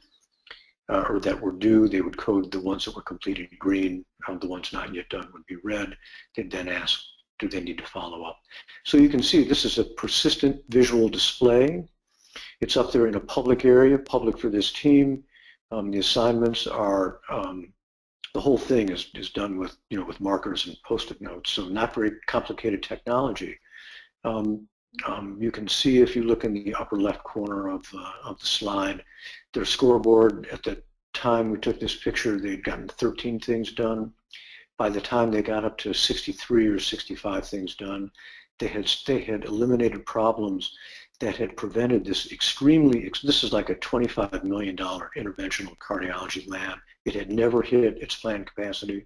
or that were due. They would code the ones that were completed in green. The ones not yet done would be red. They'd then ask, do they need to follow up? So you can see this is a persistent visual display. It's up there in a public area, public for this team. The assignments are, the whole thing is done with, with markers and Post-it notes, so not very complicated technology. You can see if you look in the upper left corner of the slide, their scoreboard. At the time we took this picture, they'd gotten 13 things done. By the time they got up to 63 or 65 things done, they had eliminated problems that had prevented this this is like a $25 million interventional cardiology lab. It had never hit its planned capacity.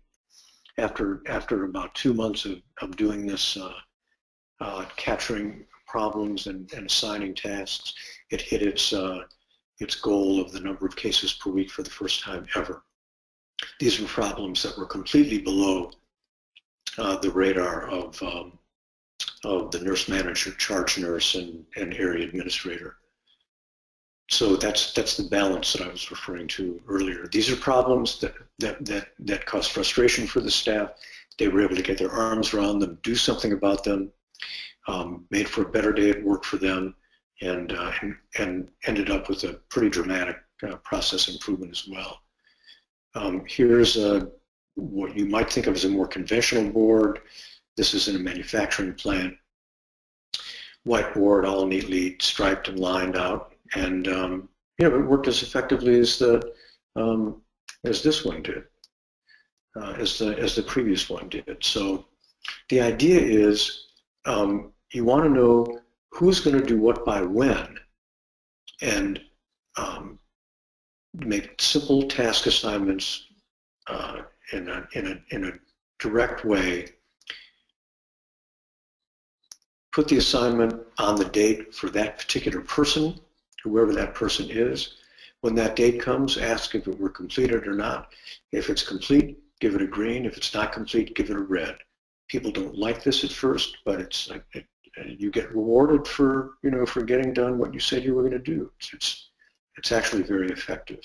After about 2 months of doing this, capturing problems and assigning tasks, it hit its goal of the number of cases per week for the first time ever. These were problems that were completely below the radar of the nurse manager, charge nurse, and area administrator. So that's the balance that I was referring to earlier. These are problems that cause frustration for the staff. They were able to get their arms around them, do something about them, made for a better day at work for them, and ended up with a pretty dramatic process improvement as well. Here's what you might think of as a more conventional board. This is in a manufacturing plant. Whiteboard, all neatly striped and lined out, and it worked as effectively as this one did, as the previous one did. So the idea is you want to know who's going to do what by when, and make simple task assignments in a direct way. Put the assignment on the date for that particular person, whoever that person is. When that date comes, ask if it were completed or not. If it's complete, give it a green. If it's not complete, give it a red. People don't like this at first, but it's you get rewarded for for getting done what you said you were going to do. It's actually very effective.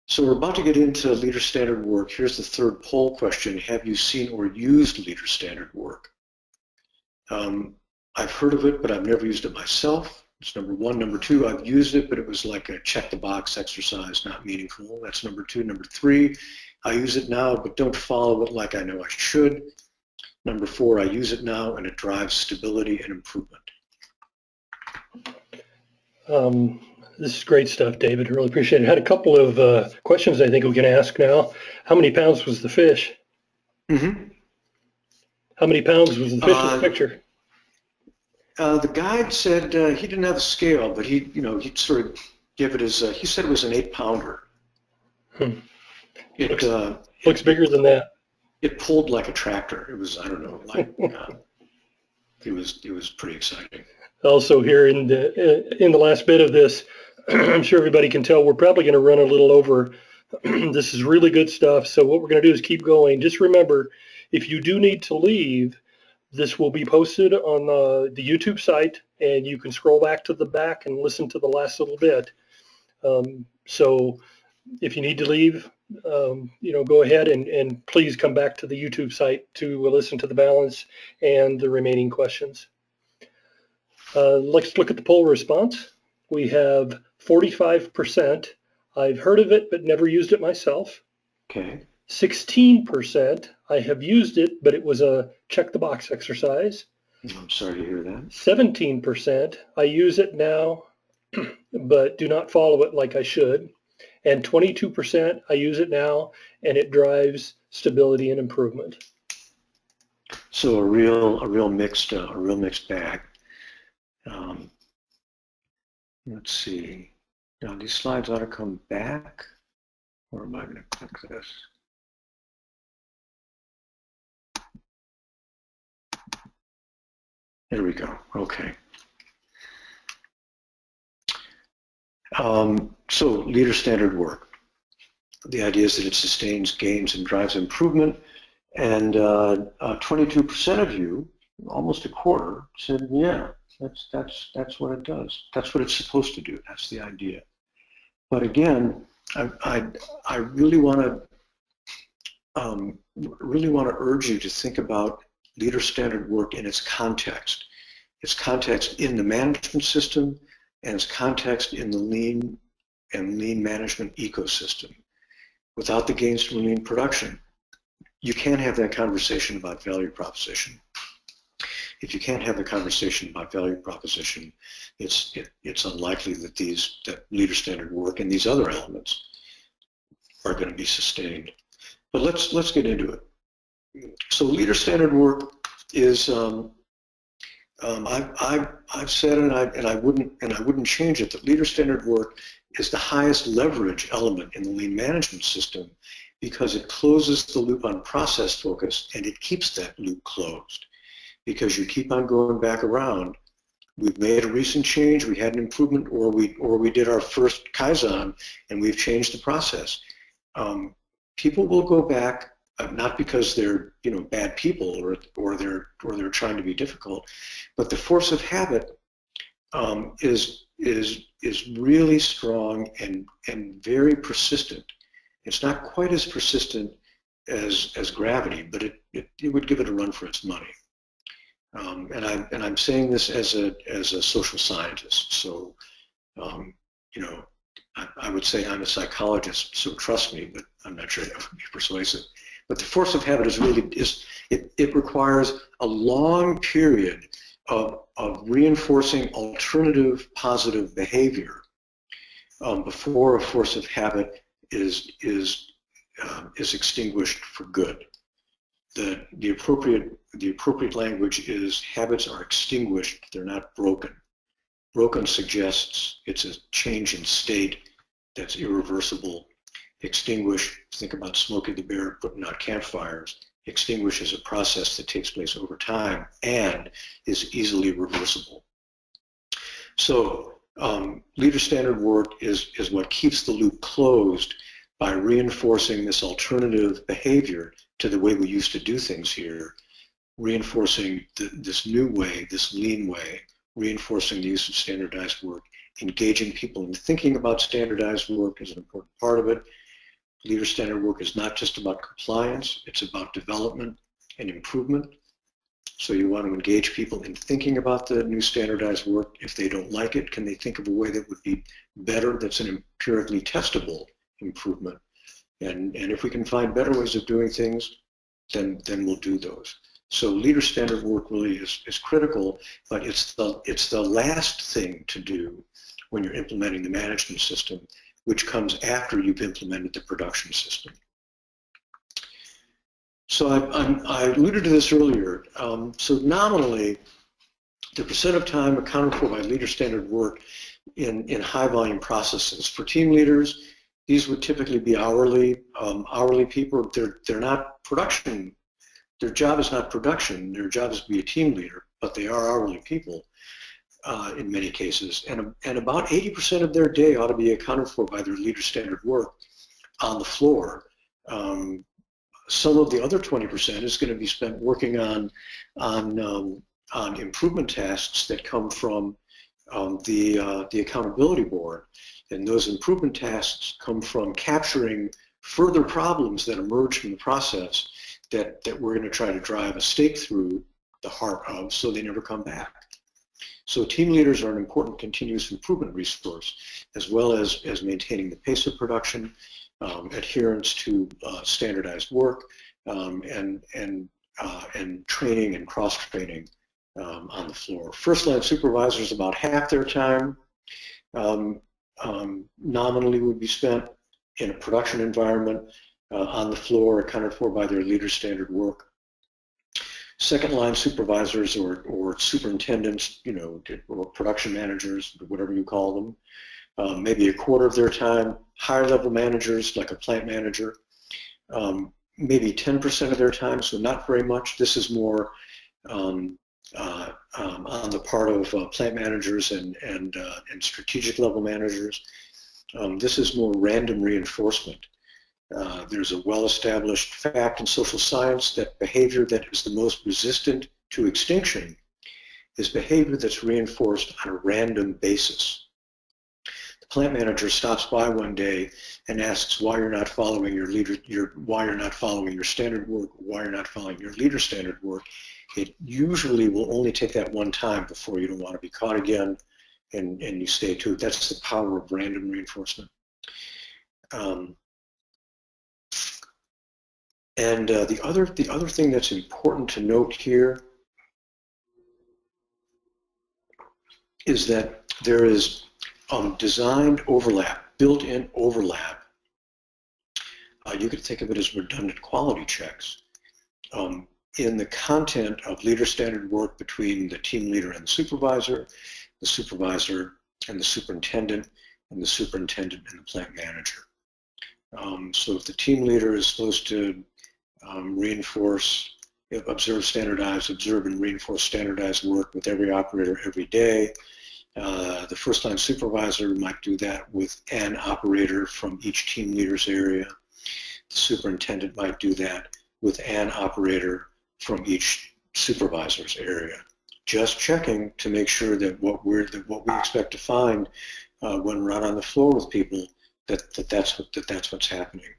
So we're about to get into leader standard work. Here's the third poll question: have you seen or used leader standard work? I've heard of it, but I've never used it myself. It's number one. Number two, I've used it, but it was like a check the box exercise, not meaningful. That's number two. Number three, I use it now, but don't follow it like I know I should. Number four, I use it now and it drives stability and improvement. This is great stuff, David. Really appreciate it. I had a couple of questions I think we can ask now. How many pounds was the fish? Mm-hmm. How many pounds was the fish in the picture? The guide said he didn't have a scale, but he sort of gave it as he said it was an 8-pounder. It looks bigger than that. It pulled like a tractor. It was, I don't know, like it was pretty exciting. Also, here in the last bit of this, I'm sure everybody can tell we're probably going to run a little over. This is really good stuff. So what we're going to do is keep going. Just remember, if you do need to leave, this will be posted on the YouTube site, and you can scroll back to the back and listen to the last little bit. So if you need to leave, go ahead and please come back to the YouTube site to listen to the balance and the remaining questions. Let's look at the poll response. We have 45%. I've heard of it, but never used it myself. Okay. 16%. I have used it, but it was a check the box exercise. I'm sorry to hear that. 17%. I use it now, but do not follow it like I should. And 22%. I use it now, and it drives stability and improvement. So a real mixed bag. Let's see. Now these slides ought to come back, or am I going to click this? There we go. Okay. So leader standard work. The idea is that it sustains gains and drives improvement. And 22% of you, almost a quarter, said, yeah, that's what it does. That's what it's supposed to do. That's the idea. But again, I really want to urge you to think about leader standard work in its context. Its context in the management system and its context in the lean management ecosystem. Without the gains from lean production, you can't have that conversation about value proposition. If you can't have the conversation about value proposition, it's unlikely that leader standard work and these other elements are going to be sustained. But let's get into it. So leader standard work is I've said and I wouldn't change it, that leader standard work is the highest leverage element in the lean management system because it closes the loop on process focus and it keeps that loop closed because you keep on going back around. We've made a recent change, we had an improvement, or we did our first Kaizen and we've changed the process. People will go back, not because they're bad people or they're trying to be difficult, but the force of habit is is really strong and very persistent. It's not quite as persistent as gravity, but it would give it a run for its money. And I'm saying this as a social scientist. So you know, I would say I'm a psychologist, so trust me, but I'm not sure that would be persuasive. But the force of habit it requires a long period of reinforcing alternative positive behavior before a force of habit is extinguished for good. The appropriate language is habits are extinguished, they're not broken. Broken suggests it's a change in state that's irreversible. Extinguish, think about Smokey the Bear putting out campfires. Extinguish is a process that takes place over time and is easily reversible. So leader standard work is what keeps the loop closed by reinforcing this alternative behavior to the way we used to do things here, reinforcing this new way, this lean way, reinforcing the use of standardized work, engaging people in thinking about standardized work is an important part of it. Leader standard work is not just about compliance, it's about development and improvement. So you want to engage people in thinking about the new standardized work. If they don't like it, can they think of a way that would be better, that's an empirically testable improvement? And if we can find better ways of doing things, then we'll do those. So leader standard work really is critical, but it's the last thing to do when you're implementing the management system, which comes after you've implemented the production system. So I alluded to this earlier. So nominally, the percent of time accounted for by leader standard work in high volume processes. For team leaders, these would typically be hourly people. They're not production. Their job is not production. Their job is to be a team leader, but they are hourly people in many cases. And about 80% of their day ought to be accounted for by their leader standard work on the floor. Some of the other 20% is going to be spent working on improvement tasks that come from the accountability board. And those improvement tasks come from capturing further problems that emerge from the process that we're going to try to drive a stake through the heart of so they never come back. So team leaders are an important continuous improvement resource, as well as maintaining the pace of production, adherence to standardized work, and training and cross-training on the floor. First-line supervisors, about half their time nominally would be spent in a production environment on the floor, accounted for by their leader standard work. Second-line supervisors or superintendents, or production managers, whatever you call them, maybe a quarter of their time. Higher level managers, like a plant manager, maybe 10% of their time, so not very much. This is more on the part of plant managers and strategic level managers. This is more random reinforcement. There's a well-established fact in social science that behavior that is the most resistant to extinction is behavior that's reinforced on a random basis. The plant manager stops by one day and asks why you're not following why you're not following your standard work, why you're not following your leader standard work. It usually will only take that one time before you don't want to be caught again, and you stay to it. That's the power of random reinforcement. And the other thing that's important to note here is that there is designed overlap, built-in overlap. You could think of it as redundant quality checks in the content of leader standard work between the team leader and the supervisor and the superintendent, and the superintendent and the plant manager. So if the team leader is supposed to observe and reinforce standardized work with every operator every day, the first-line supervisor might do that with an operator from each team leader's area. The superintendent might do that with an operator from each supervisor's area. just checking to make sure that what we expect to find when we're out on the floor with people, that's what's happening.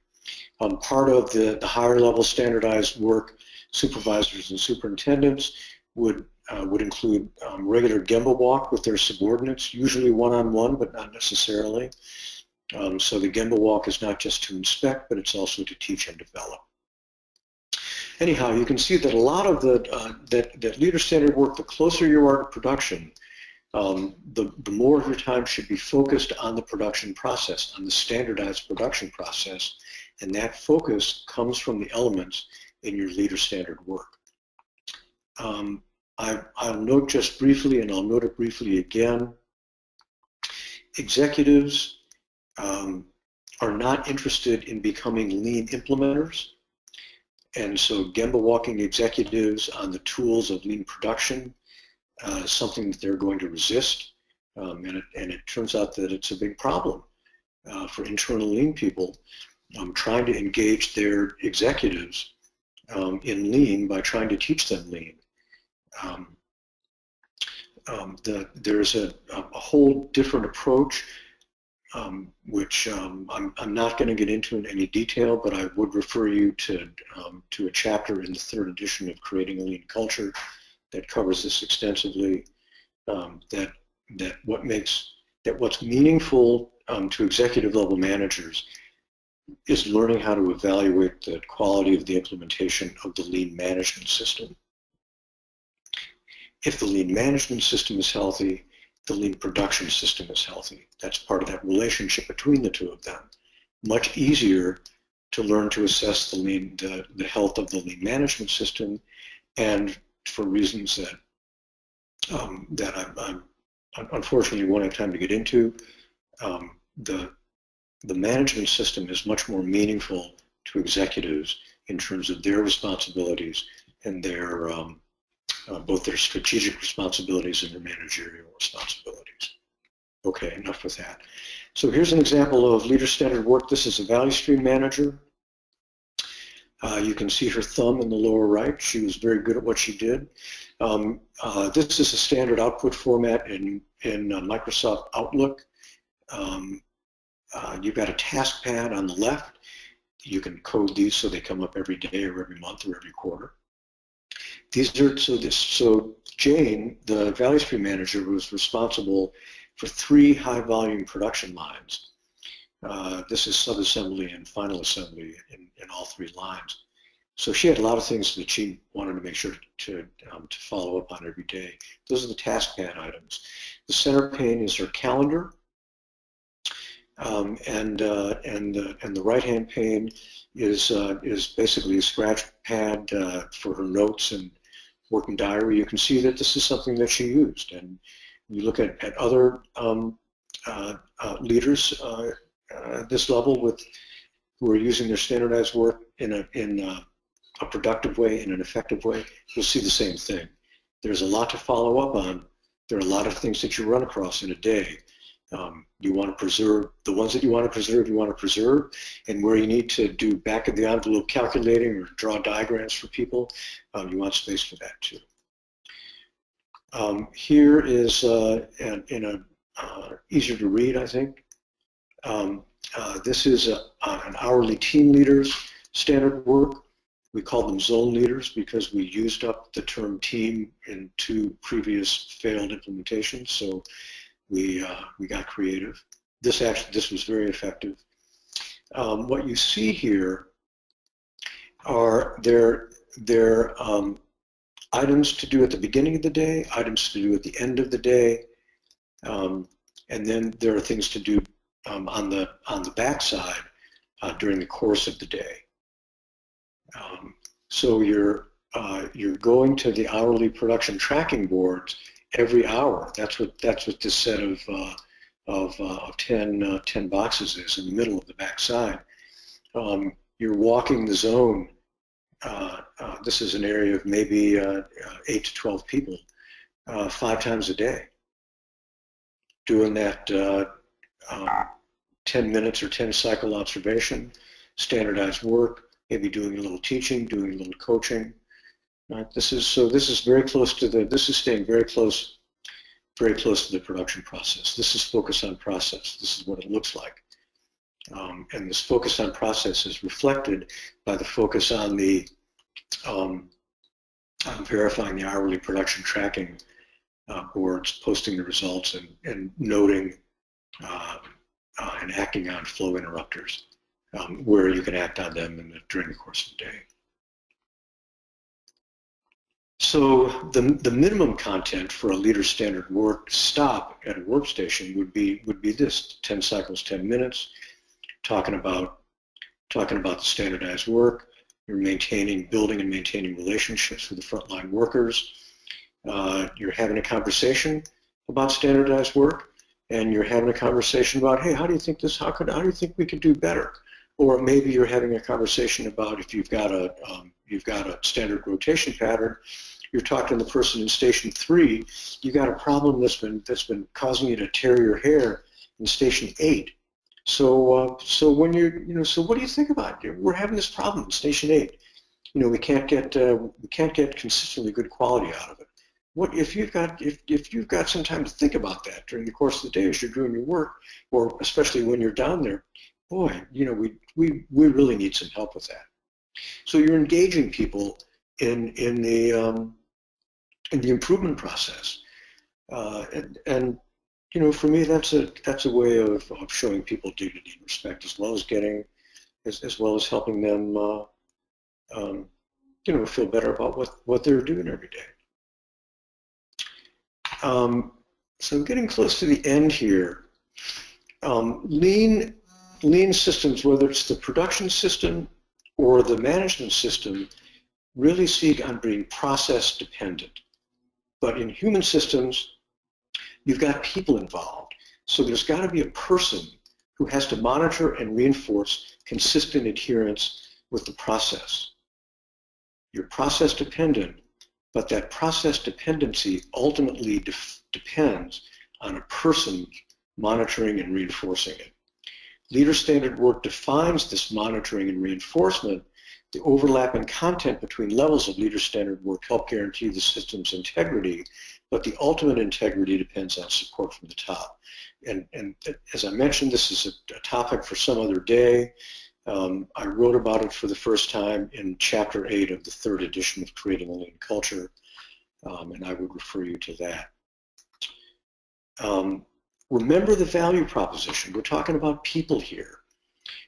Part of the higher level standardized work, supervisors and superintendents would include regular Gemba walk with their subordinates, usually one-on-one, but not necessarily. So the Gemba walk is not just to inspect, but it's also to teach and develop. Anyhow, you can see that a lot of that leader standard work, the closer you are to production, the more of your time should be focused on the production process, on the standardized production process, and that focus comes from the elements in your leader standard work. I'll note just briefly, and I'll note it briefly again, executives are not interested in becoming lean implementers. And so Gemba walking executives on the tools of lean production is something that they're going to resist. And it turns out that it's a big problem for internal lean people trying to engage their executives in lean by trying to teach them lean. There's a whole different approach which I'm not going to get into in any detail, but I would refer you to a chapter in the 3rd edition of Creating a Lean Culture that covers this extensively. What's meaningful to executive level managers is learning how to evaluate the quality of the implementation of the lean management system. If the lean management system is healthy, the lean production system is healthy. That's part of that relationship between the two of them. Much easier to learn to assess the health of the lean management system, and for reasons that I unfortunately won't have time to get into, the management system is much more meaningful to executives in terms of their responsibilities and their both their strategic responsibilities and their managerial responsibilities. Okay, enough with that. So here's an example of leader standard work. This is a value stream manager. You can see her thumb in the lower right. She was very good at what she did. This is a standard output format in Microsoft Outlook. You've got a task pad on the left. You can code these so they come up every day or every month or every quarter. So Jane, the value stream manager, was responsible for 3 high volume production lines. This is sub-assembly and final assembly in all 3 lines. So she had a lot of things that she wanted to make sure to follow up on every day. Those are the task pad items. The center pane is her calendar, and the right-hand pane is basically a scratch pad for her notes and working diary. You can see that this is something that she used, and you look at other leaders at this level who are using their standardized work in a productive way, in an effective way, you'll see the same thing. There's a lot to follow up on. There are a lot of things that you run across in a day. You want to preserve the ones that you want to preserve, and where you need to do back of the envelope calculating or draw diagrams for people, you want space for that too. Here is easier to read, I think. This is an hourly team leader's standard work. We call them zone leaders because we used up the term team in 2 previous failed implementations. So we got creative. This was very effective. What you see here are their items to do at the beginning of the day, items to do at the end of the day, and then there are things to do on the backside during the course of the day. So you're going to the hourly production tracking boards every hour. That's what this set of 10 boxes is in the middle of the backside. You're walking the zone. This is an area of maybe 8 to 12 people, 5 times a day, doing that 10 minutes or 10 cycle observation, standardized work, maybe doing a little teaching, doing a little coaching. Right? This is very close to this is staying very close to the production process. This is focus on process. This is what it looks like. And this focus on process is reflected by the focus on on verifying the hourly production tracking boards, posting the results, and noting and acting on flow interrupters, where you can act on them during the course of the day. So the minimum content for a leader standard work stop at a workstation would be this: 10 cycles, 10 minutes, talking about the standardized work. You're building and maintaining relationships with the frontline workers. You're having a conversation about standardized work, and you're having a conversation about, hey, how do you think we could do better? Or maybe you're having a conversation about, if you've got a standard rotation pattern, you're talking to the person in station 3, you got a problem that's been causing you to tear your hair in station 8. So when so what do you think about it? We're having this problem in station 8. We can't get consistently good quality out of it. What if you've got some time to think about that during the course of the day as you're doing your work, or especially when you're down there? Boy, we really need some help with that. So you're engaging people in the improvement process, and for me, that's a way of showing people dignity and respect, as well as helping them feel better about what they're doing every day. So I'm getting close to the end here. Lean systems, whether it's the production system or the management system, really seek on being process dependent. But in human systems, you've got people involved. So there's got to be a person who has to monitor and reinforce consistent adherence with the process. You're process dependent, but that process dependency ultimately depends on a person monitoring and reinforcing it. Leader standard work defines this monitoring and reinforcement. The overlap in content between levels of leader standard work help guarantee the system's integrity, but the ultimate integrity depends on support from the top. And as I mentioned, this is a topic for some other day. I wrote about it for the first time in Chapter 8 of the 3rd edition of Creating a Lean Culture, and I would refer you to that. Remember the value proposition. We're talking about people here.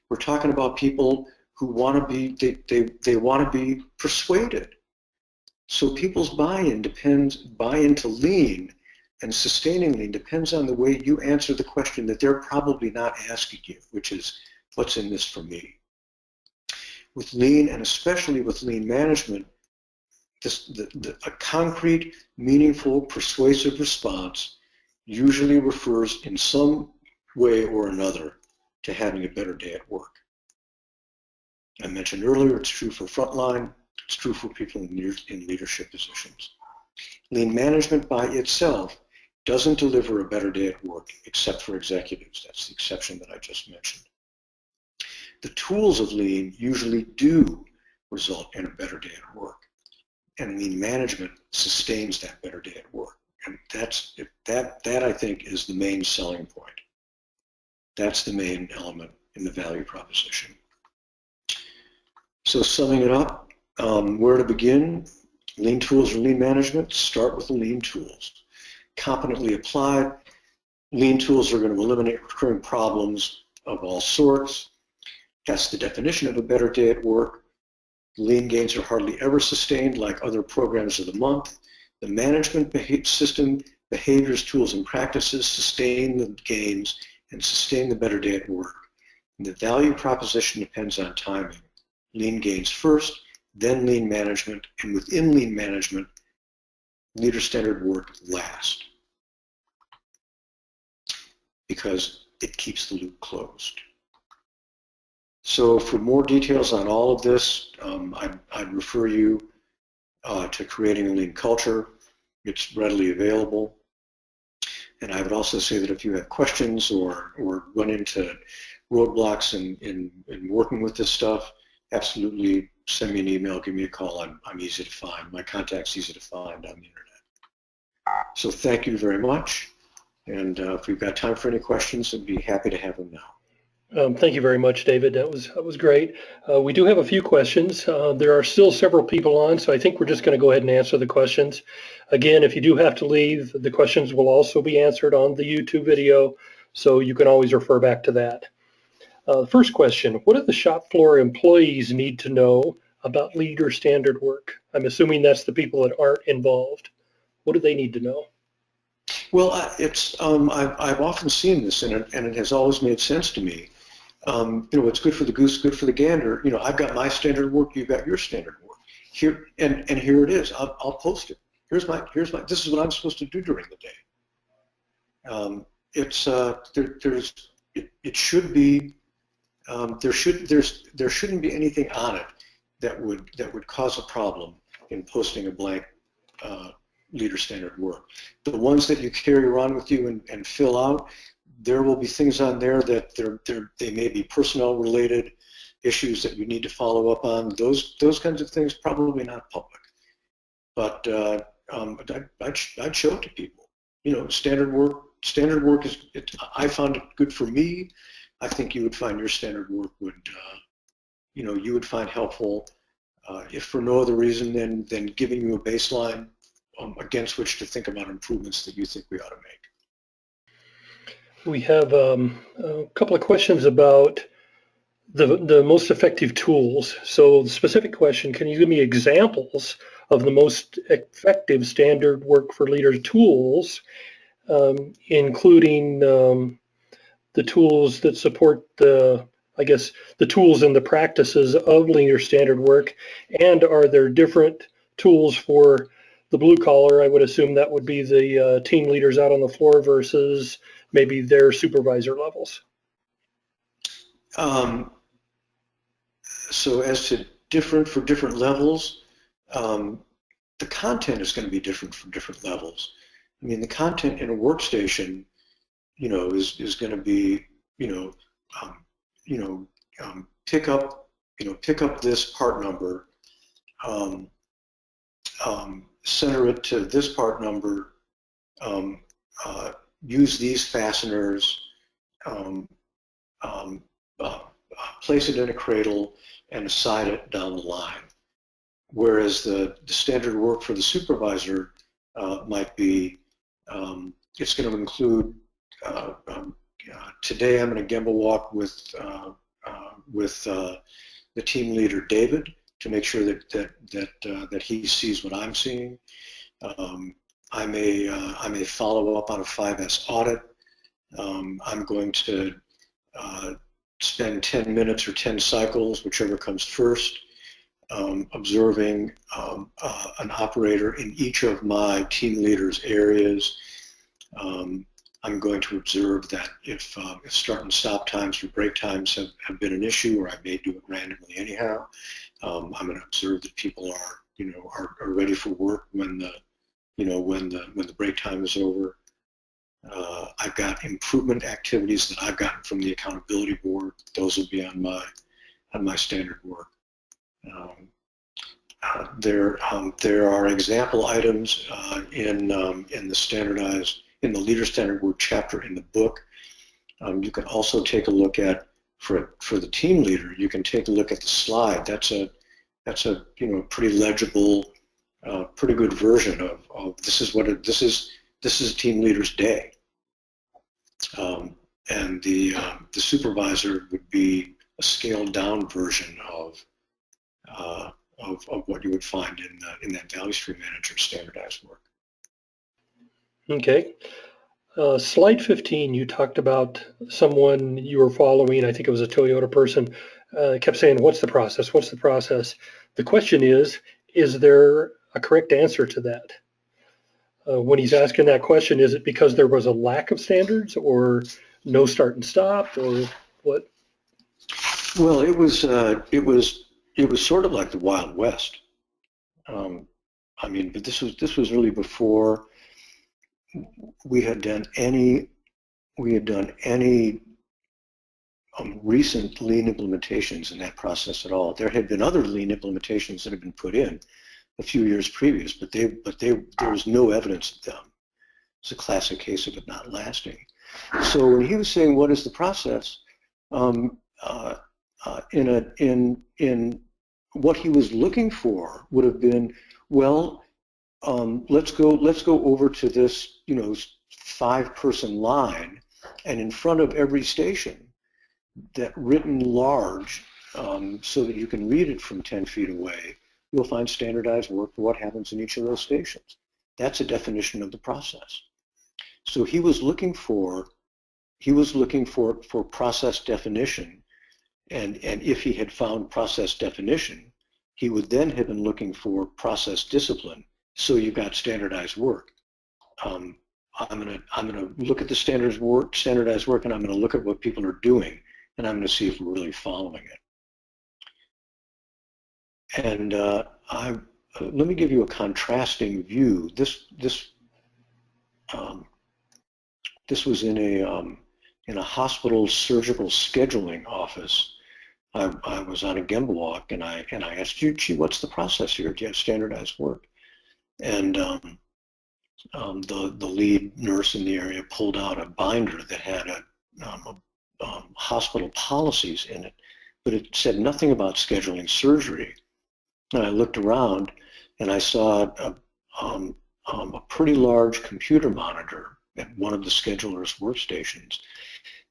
We're talking about people who want to be, they want to be persuaded. So people's buy-in to lean and sustaining lean depends on the way you answer the question that they're probably not asking you, which is, what's in this for me? With lean, and especially with lean management, a concrete, meaningful, persuasive response usually refers in some way or another to having a better day at work. I mentioned earlier, it's true for frontline, it's true for people in leadership positions. Lean management by itself doesn't deliver a better day at work, except for executives. That's the exception that I just mentioned. The tools of lean usually do result in a better day at work, and lean management sustains that better day at work. And that I think is the main selling point. That's the main element in the value proposition. So summing it up, where to begin? Lean tools or lean management, start with the lean tools. Competently applied, lean tools are going to eliminate recurring problems of all sorts. That's the definition of a better day at work. Lean gains are hardly ever sustained like other programs of the month. The management system, behaviors, tools, and practices sustain the gains and sustain the better day at work. And the value proposition depends on timing. Lean gains first, then lean management, and within lean management, leader standard work last, because it keeps the loop closed. So for more details on all of this, I'd refer you to Creating a Lean Culture. It's readily available. And I would also say that if you have questions or run into roadblocks in working with this stuff, absolutely send me an email, give me a call. I'm easy to find. My contact's easy to find on the internet. So thank you very much. And if we've got time for any questions, I'd be happy to have them now. Thank you very much, David. That was great. We do have a few questions. There are still several people on, so I think we're just going to go ahead and answer the questions. Again, if you do have to leave, the questions will also be answered on the YouTube video, so you can always refer back to that. First question, what do the shop floor employees need to know about leader standard work? I'm assuming that's the people that aren't involved. What do they need to know? Well, I've often seen this, and it has always made sense to me. What's good for the goose, good for the gander. I've got my standard work, you've got your standard work. Here and here it is. I'll post it. Here's my. This is what I'm supposed to do during the day. It should be. There shouldn't be anything on it that would cause a problem in posting a blank leader standard work. The ones that you carry around with you and fill out, there will be things on there that they may be personnel related issues that you need to follow up on. Those kinds of things probably not public, but I'd show it to people. Standard work is. I found it good for me. I think you would find your standard work you would find helpful, if for no other reason than giving you a baseline against which to think about improvements that you think we ought to make. We have a couple of questions about the most effective tools. So the specific question, can you give me examples of the most effective standard work for leaders tools, including the tools that support the tools and the practices of leader standard work, and are there different tools for the blue collar? I would assume that would be the team leaders out on the floor versus maybe their supervisor levels. So as to different for different levels, the content is going to be different for different levels. I mean, the content in a workstation, is going to be, pick up this part number, center it to this part number, use these fasteners, place it in a cradle, and side it down the line. Whereas the standard work for the supervisor might be, it's going to include, today I'm going to gemba walk with the team leader David to make sure that he sees what I'm seeing. I may follow up on a 5S audit. I'm going to spend 10 minutes or 10 cycles, whichever comes first, observing an operator in each of my team leaders' areas. I'm going to observe that if start and stop times or break times have been an issue, or I may do it randomly anyhow. I'm going to observe that people are ready for work when the break time is over. I've got improvement activities that I've gotten from the accountability board. Those will be on my standard work. There are example items in the leader standard work chapter in the book. You can also take a look at, for the team leader, you can take a look at the slide. That's a pretty legible, pretty good version of this is team leader's day. And the supervisor would be a scaled down version of what you would find in that value stream manager standardized work. Okay. Slide 15, you talked about someone you were following, I think it was a Toyota person, kept saying, what's the process? What's the process? The question is there a correct answer to that? When he's asking that question, is it because there was a lack of standards, or no start and stop, or what? Well, it was sort of like the Wild West. But this was really before we had done any recent lean implementations in that process at all. There had been other lean implementations that had been put in a few years previous, but there was no evidence of them. It's a classic case of it not lasting. So when he was saying, what is the process, in what he was looking for would have been, well, let's go over to this, 5-person line, and in front of every station, that written large, so that you can read it from 10 feet away, you'll find standardized work for what happens in each of those stations. That's a definition of the process. So he was looking for process definition, and if he had found process definition, he would then have been looking for process discipline. So you got standardized work. I'm gonna look at the standardized work, and I'm gonna look at what people are doing, and I'm going to see if we're really following it. And let me give you a contrasting view. This was in a hospital surgical scheduling office. I was on a gemba walk, and I asked, gee, what's the process here? Do you have standardized work? And the lead nurse in the area pulled out a binder that had hospital policies in it, but it said nothing about scheduling surgery. And I looked around, and I saw a pretty large computer monitor at one of the scheduler's workstations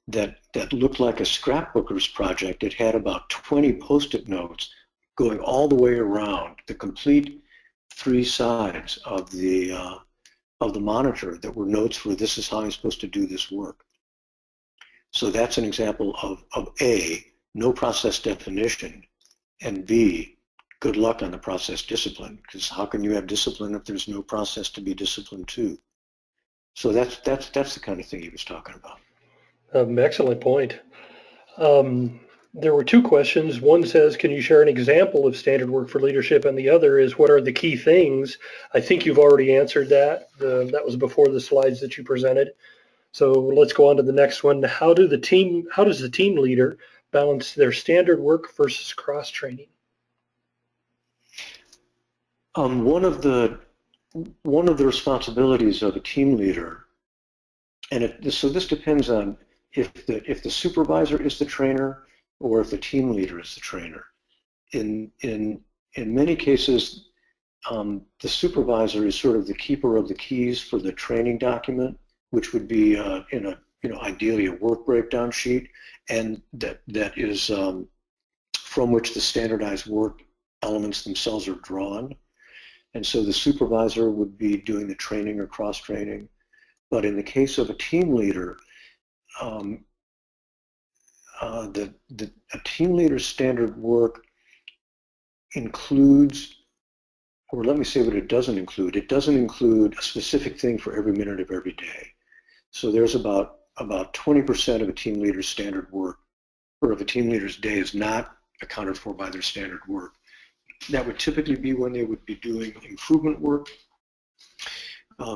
that looked like a scrapbooker's project. It had about 20 Post-it notes going all the way around the complete 3 sides of the monitor that were notes for this is how I'm supposed to do this work. So that's an example of A, no process definition, and B, good luck on the process discipline, because how can you have discipline if there's no process to be disciplined to? So that's the kind of thing he was talking about. Excellent point. There were 2 questions. One says, can you share an example of standard work for leadership? And the other is, what are the key things? I think you've already answered that. That was before the slides that you presented. So let's go on to the next one. How does the team leader balance their standard work versus cross training? One of the responsibilities of a team leader, and so this depends on if the supervisor is the trainer or if the team leader is the trainer. In many cases, the supervisor is sort of the keeper of the keys for the training document, which would be ideally a work breakdown sheet, and that is from which the standardized work elements themselves are drawn. And so the supervisor would be doing the training or cross training. But in the case of a team leader, a team leader's standard work includes, or let me say what it doesn't include. It doesn't include a specific thing for every minute of every day. So there's about 20% of a team leader's standard work, or of a team leader's day, is not accounted for by their standard work. That would typically be when they would be doing improvement work.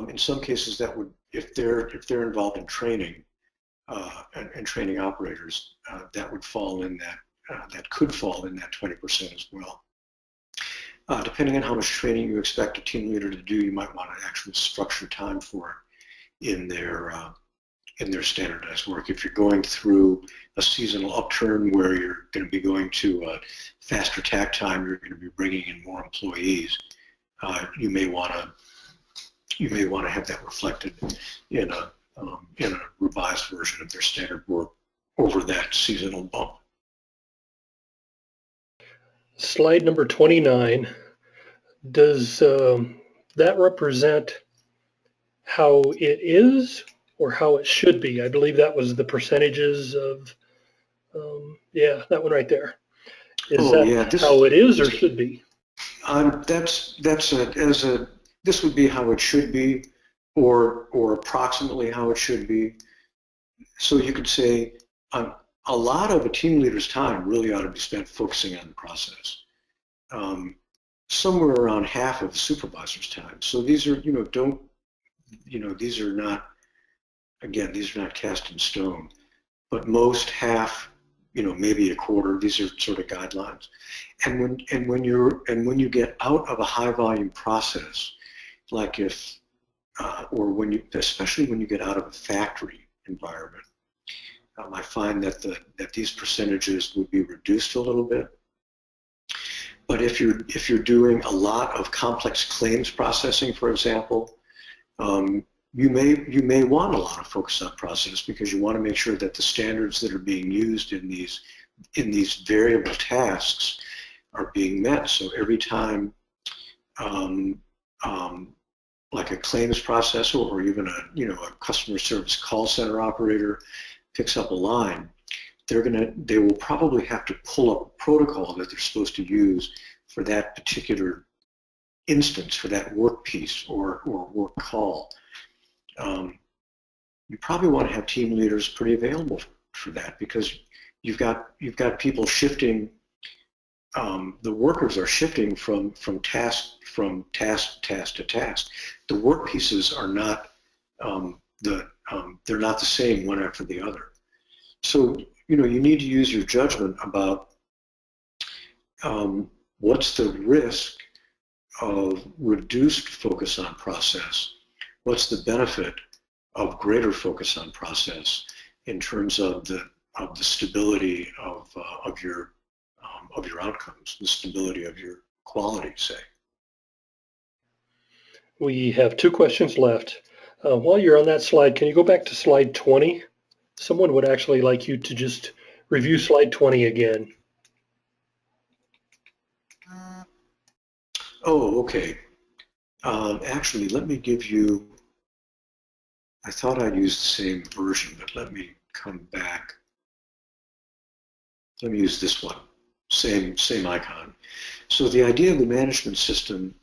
In some cases, that would, if they're involved in training and training operators, that would fall in that could fall in that 20% as well. Depending on how much training you expect a team leader to do, you might want an actual structured time for it in their standardized work. If you're going through a seasonal upturn where you're going to be going to faster tack time, you're going to be bringing in more employees. You may want to have that reflected in a revised version of their standard work over that seasonal bump. Slide number 29. Does that represent how it is or how it should be? I believe that was the percentages of, that one right there. Is how it is or should be? This would be how it should be, or approximately how it should be. So you could say a lot of a team leader's time really ought to be spent focusing on the process. Somewhere around half of the supervisor's time. So these are, these are not, again, these are not cast in stone, but most half maybe a quarter. These are sort of guidelines. And when you get out of a high volume process, like especially when you get out of a factory environment, I find that these percentages would be reduced a little bit. But if you're doing a lot of complex claims processing, for example, you may want a lot of focus on process, because you want to make sure that the standards that are being used in these variable tasks are being met. So every time, like a claims processor or even a customer service call center operator picks up a line, they will probably have to pull up a protocol that they're supposed to use for that particular instance, for that work piece or work call. You probably want to have team leaders pretty available for that, because you've got people shifting. The workers are shifting from task to task. The work pieces are not they're not the same one after the other. So you need to use your judgment about what's the risk of reduced focus on process. What's the benefit of greater focus on process in terms of the stability of your outcomes, the stability of your quality, say. We have 2 questions left. While you're on that slide, can you go back to slide 20? Someone would actually like you to just review slide 20 again. Oh, okay. Actually, let me give you, I thought I'd use the same version, but let me come back. Let me use this one, same icon. So the idea of the management system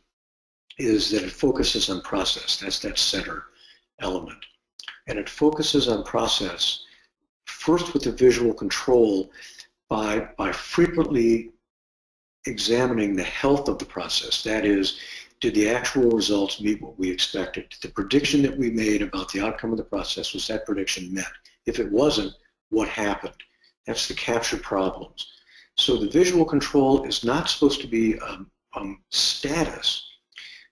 is that it focuses on process. That's that center element. And it focuses on process first with the visual control by frequently examining the health of the process. That is, did the actual results meet what we expected? Did the prediction that we made about the outcome of the process, was that prediction met? If it wasn't, what happened? That's the capture problems. So the visual control is not supposed to be status.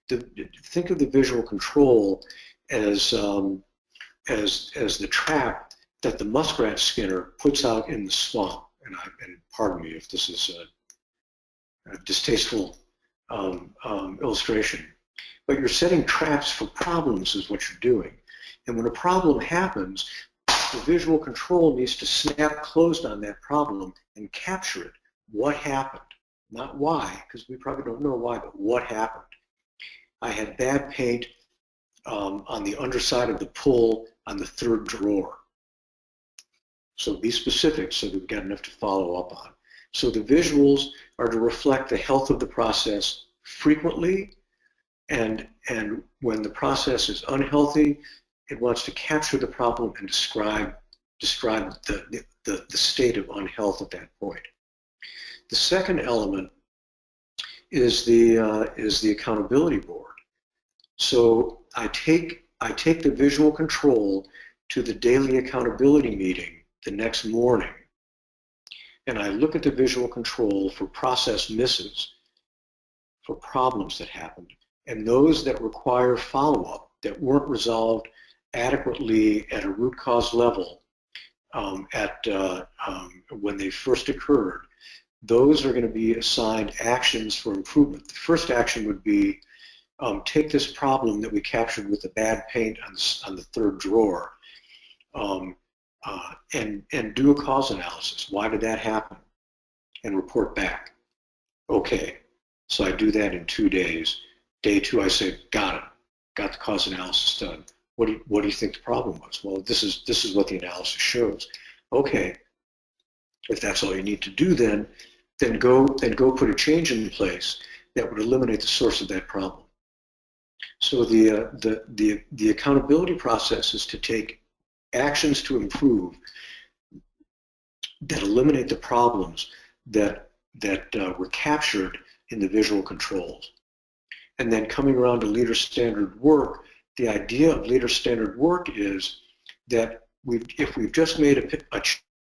Think of the visual control as the trap that the muskrat skinner puts out in the swamp. And pardon me if this is a distasteful illustration, but you're setting traps for problems is what you're doing. And when a problem happens, the visual control needs to snap closed on that problem and capture it. What happened? Not why, because we probably don't know why, but what happened? I had bad paint on the underside of the pull on the 3rd drawer. So be specific so that we've got enough to follow up on. So the visuals are to reflect the health of the process frequently, and when the process is unhealthy, it wants to capture the problem and describe the state of unhealth at that point. The second element is the accountability board. So I take the visual control to the daily accountability meeting the next morning, and I look at the visual control for process misses, for problems that happened, and those that require follow-up, that weren't resolved adequately at a root cause level when they first occurred. Those are going to be assigned actions for improvement. The first action would be take this problem that we captured with the bad paint on the 3rd drawer and do a cause analysis. Why did that happen? And report back. Okay, so I do that in 2 days. Day 2, I say, got it. Got the cause analysis done. What do you think the problem was? Well, this is what the analysis shows. Okay, if that's all you need to do, then go put a change in place that would eliminate the source of that problem. So the accountability process is to take actions to improve that eliminate the problems that were captured in the visual controls. And then coming around to leader standard work, the idea of leader standard work is that if we've just made a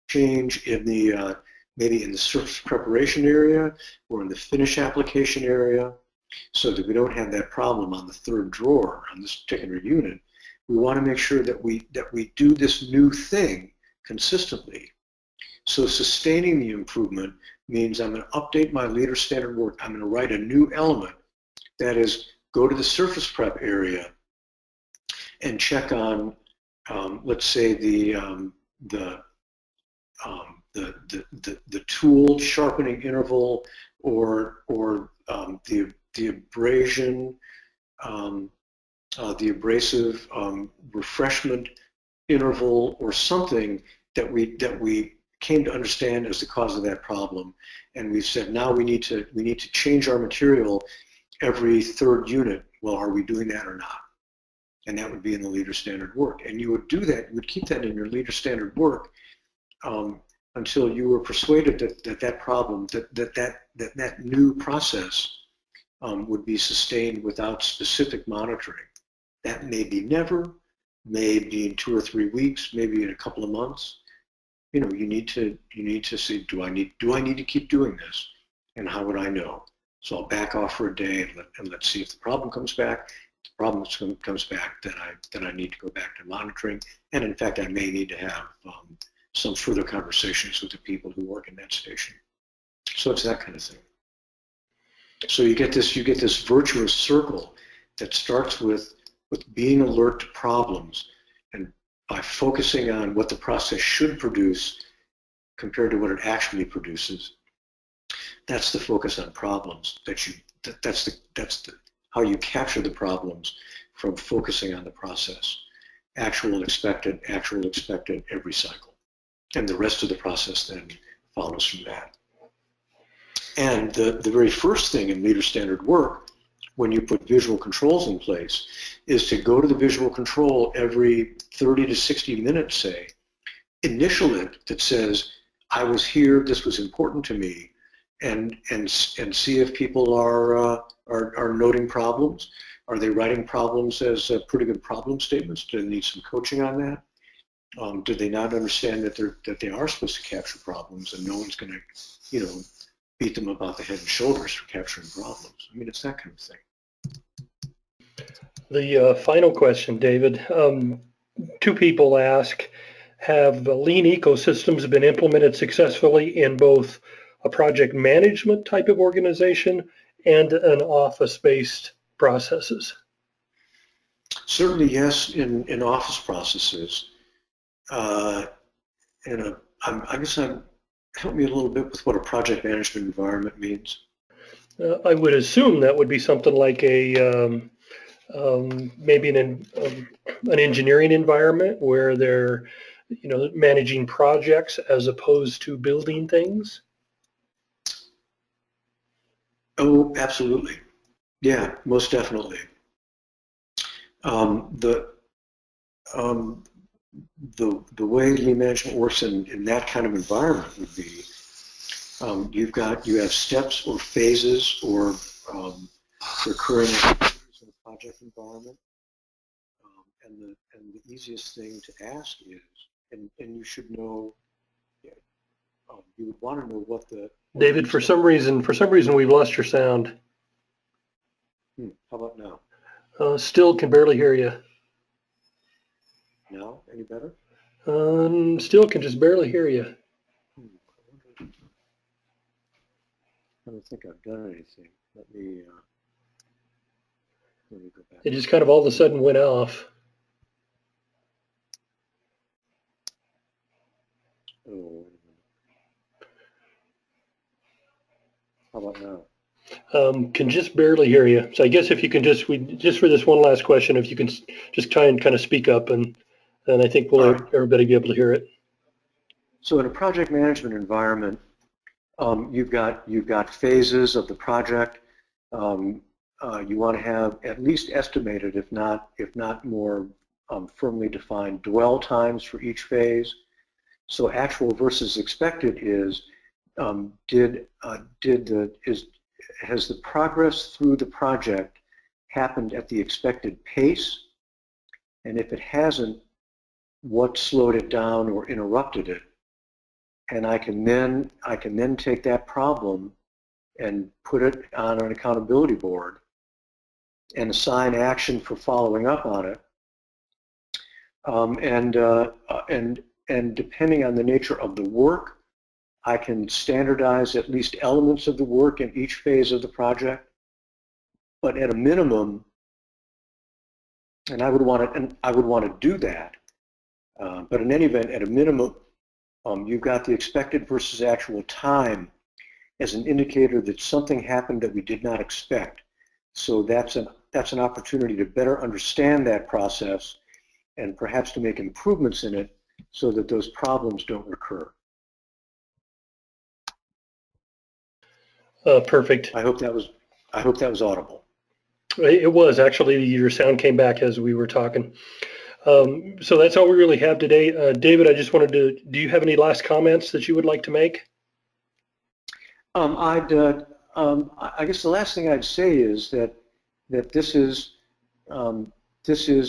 change in the maybe in the surface preparation area or in the finish application area, so that we don't have that problem on the third drawer on this particular unit. We want to make sure that we do this new thing consistently. So sustaining the improvement means I'm going to update my leader standard work. I'm going to write a new element, that is, go to the surface prep area and check on, let's say, the tool sharpening interval, or the abrasion, the abrasive refreshment interval, or something that we came to understand as the cause of that problem, and we said now we need to change our material every third unit. Well, are we doing that or not? And that would be in the leader standard work, and you would do that. You would keep that in your leader standard work until you were persuaded that problem, that new process would be sustained without specific monitoring. That may be never, may be in 2 or 3 weeks, maybe in a couple of months. You know, you need to see, do I need to keep doing this, and how would I know? So I'll back off for a day and let's see if the problem comes back. If the problem comes back, then I need to go back to monitoring, and in fact I may need to have some further conversations with the people who work in that station. So it's that kind of thing. So you get this virtuous circle that starts with being alert to problems, and by focusing on what the process should produce compared to what it actually produces. That's the focus on problems. That's how you capture the problems, from focusing on the process. Actual, expected, every cycle. And the rest of the process then follows from that. And the very first thing in leader standard work, when you put visual controls in place, is to go to the visual control every 30 to 60 minutes, say, initial it that says, I was here, this was important to me, and see if people are noting problems. Are they writing problems as pretty good problem statements? Do they need some coaching on that? Do they not understand that they are supposed to capture problems, and no one's going to, beat them about the head and shoulders for capturing problems? I mean, it's that kind of thing. The final question, David. 2 people ask, have lean ecosystems been implemented successfully in both a project management type of organization and an office-based processes? Certainly, yes, in office processes. I guess help me a little bit with what a project management environment means. I would assume that would be something like a maybe an engineering environment where they're managing projects as opposed to building things. Oh, absolutely. Yeah, most definitely. The way lean management works in that kind of environment would be you have steps or phases or recurring activities in a project environment, and the easiest thing to ask is, and you should know, you would want to know what the David, for some reason we've lost your sound. How about now? Still can barely hear you. Now, any better? Still can just barely hear you. I don't think I've done anything. Let me go back. It just kind of all of a sudden went off. Oh, wait a minute. How about now? Can just barely hear you. So I guess if you can just for this one last question, if you can just try and kind of speak up, and I think everybody be able to hear it. So in a project management environment, you've got phases of the project. You want to have at least estimated, if not more firmly defined, dwell times for each phase. So actual versus expected is has the progress through the project happened at the expected pace? And if it hasn't, what slowed it down or interrupted it? and I can then take that problem and put it on an accountability board and assign action for following up on it. And depending on the nature of the work, I can standardize at least elements of the work in each phase of the project. But at a minimum, and I would want to do that. But in any event, at a minimum, you've got the expected versus actual time as an indicator that something happened that we did not expect. So that's an opportunity to better understand that process and perhaps to make improvements in it so that those problems don't recur. Perfect. I hope that was audible. It was. Actually, your sound came back as we were talking. So that's all we really have today. David, I just wanted to, do you have any last comments that you would like to make? I guess the last thing I'd say is that this is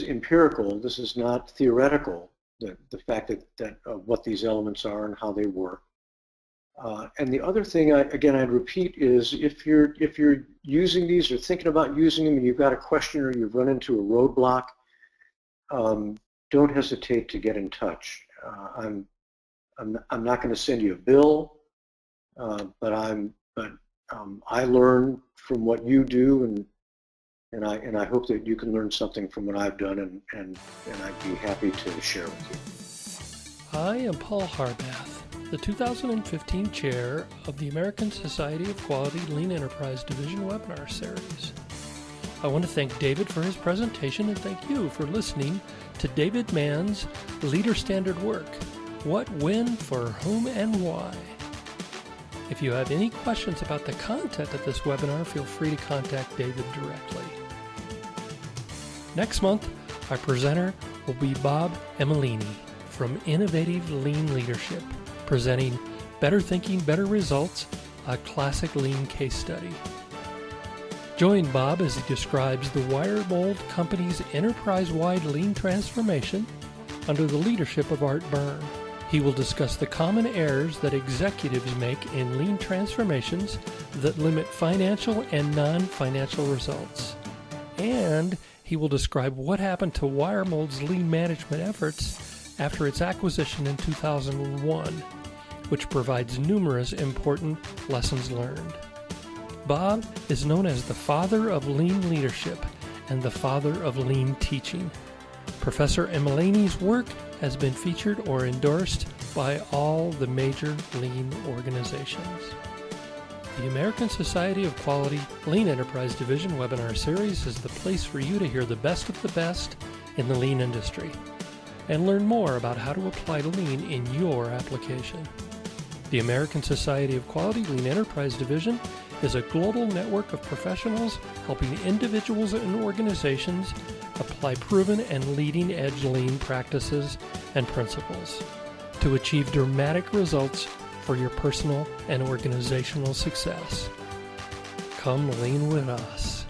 empirical. This is not theoretical. The fact that what these elements are and how they work. And the other thing, I'd repeat, is if you're using these or thinking about using them and you've got a question or you've run into a roadblock, don't hesitate to get in touch. I'm not going to send you a bill, but I learn from what you do, and I hope that you can learn something from what I've done, and I'd be happy to share with you. I am Paul Harbath, the 2015 chair of the American Society of Quality Lean Enterprise Division webinar series. I want to thank David for his presentation and thank you for listening to David Mann's Leader Standard Work: What, When, For Whom, and Why. If you have any questions about the content of this webinar, feel free to contact David directly. Next month, our presenter will be Bob Emilini from Innovative Lean Leadership, presenting Better Thinking, Better Results, a classic lean case study. Join Bob as he describes the WireMold company's enterprise-wide lean transformation under the leadership of Art Byrne. He will discuss the common errors that executives make in lean transformations that limit financial and non-financial results. And he will describe what happened to WireMold's lean management efforts after its acquisition in 2001, which provides numerous important lessons learned. Bob is known as the father of lean leadership and the father of lean teaching. Professor Emilini's work has been featured or endorsed by all the major lean organizations. The American Society of Quality Lean Enterprise Division webinar series is the place for you to hear the best of the best in the lean industry and learn more about how to apply lean in your application. The American Society of Quality Lean Enterprise Division is a global network of professionals helping individuals and organizations apply proven and leading-edge lean practices and principles to achieve dramatic results for your personal and organizational success. Come lean with us.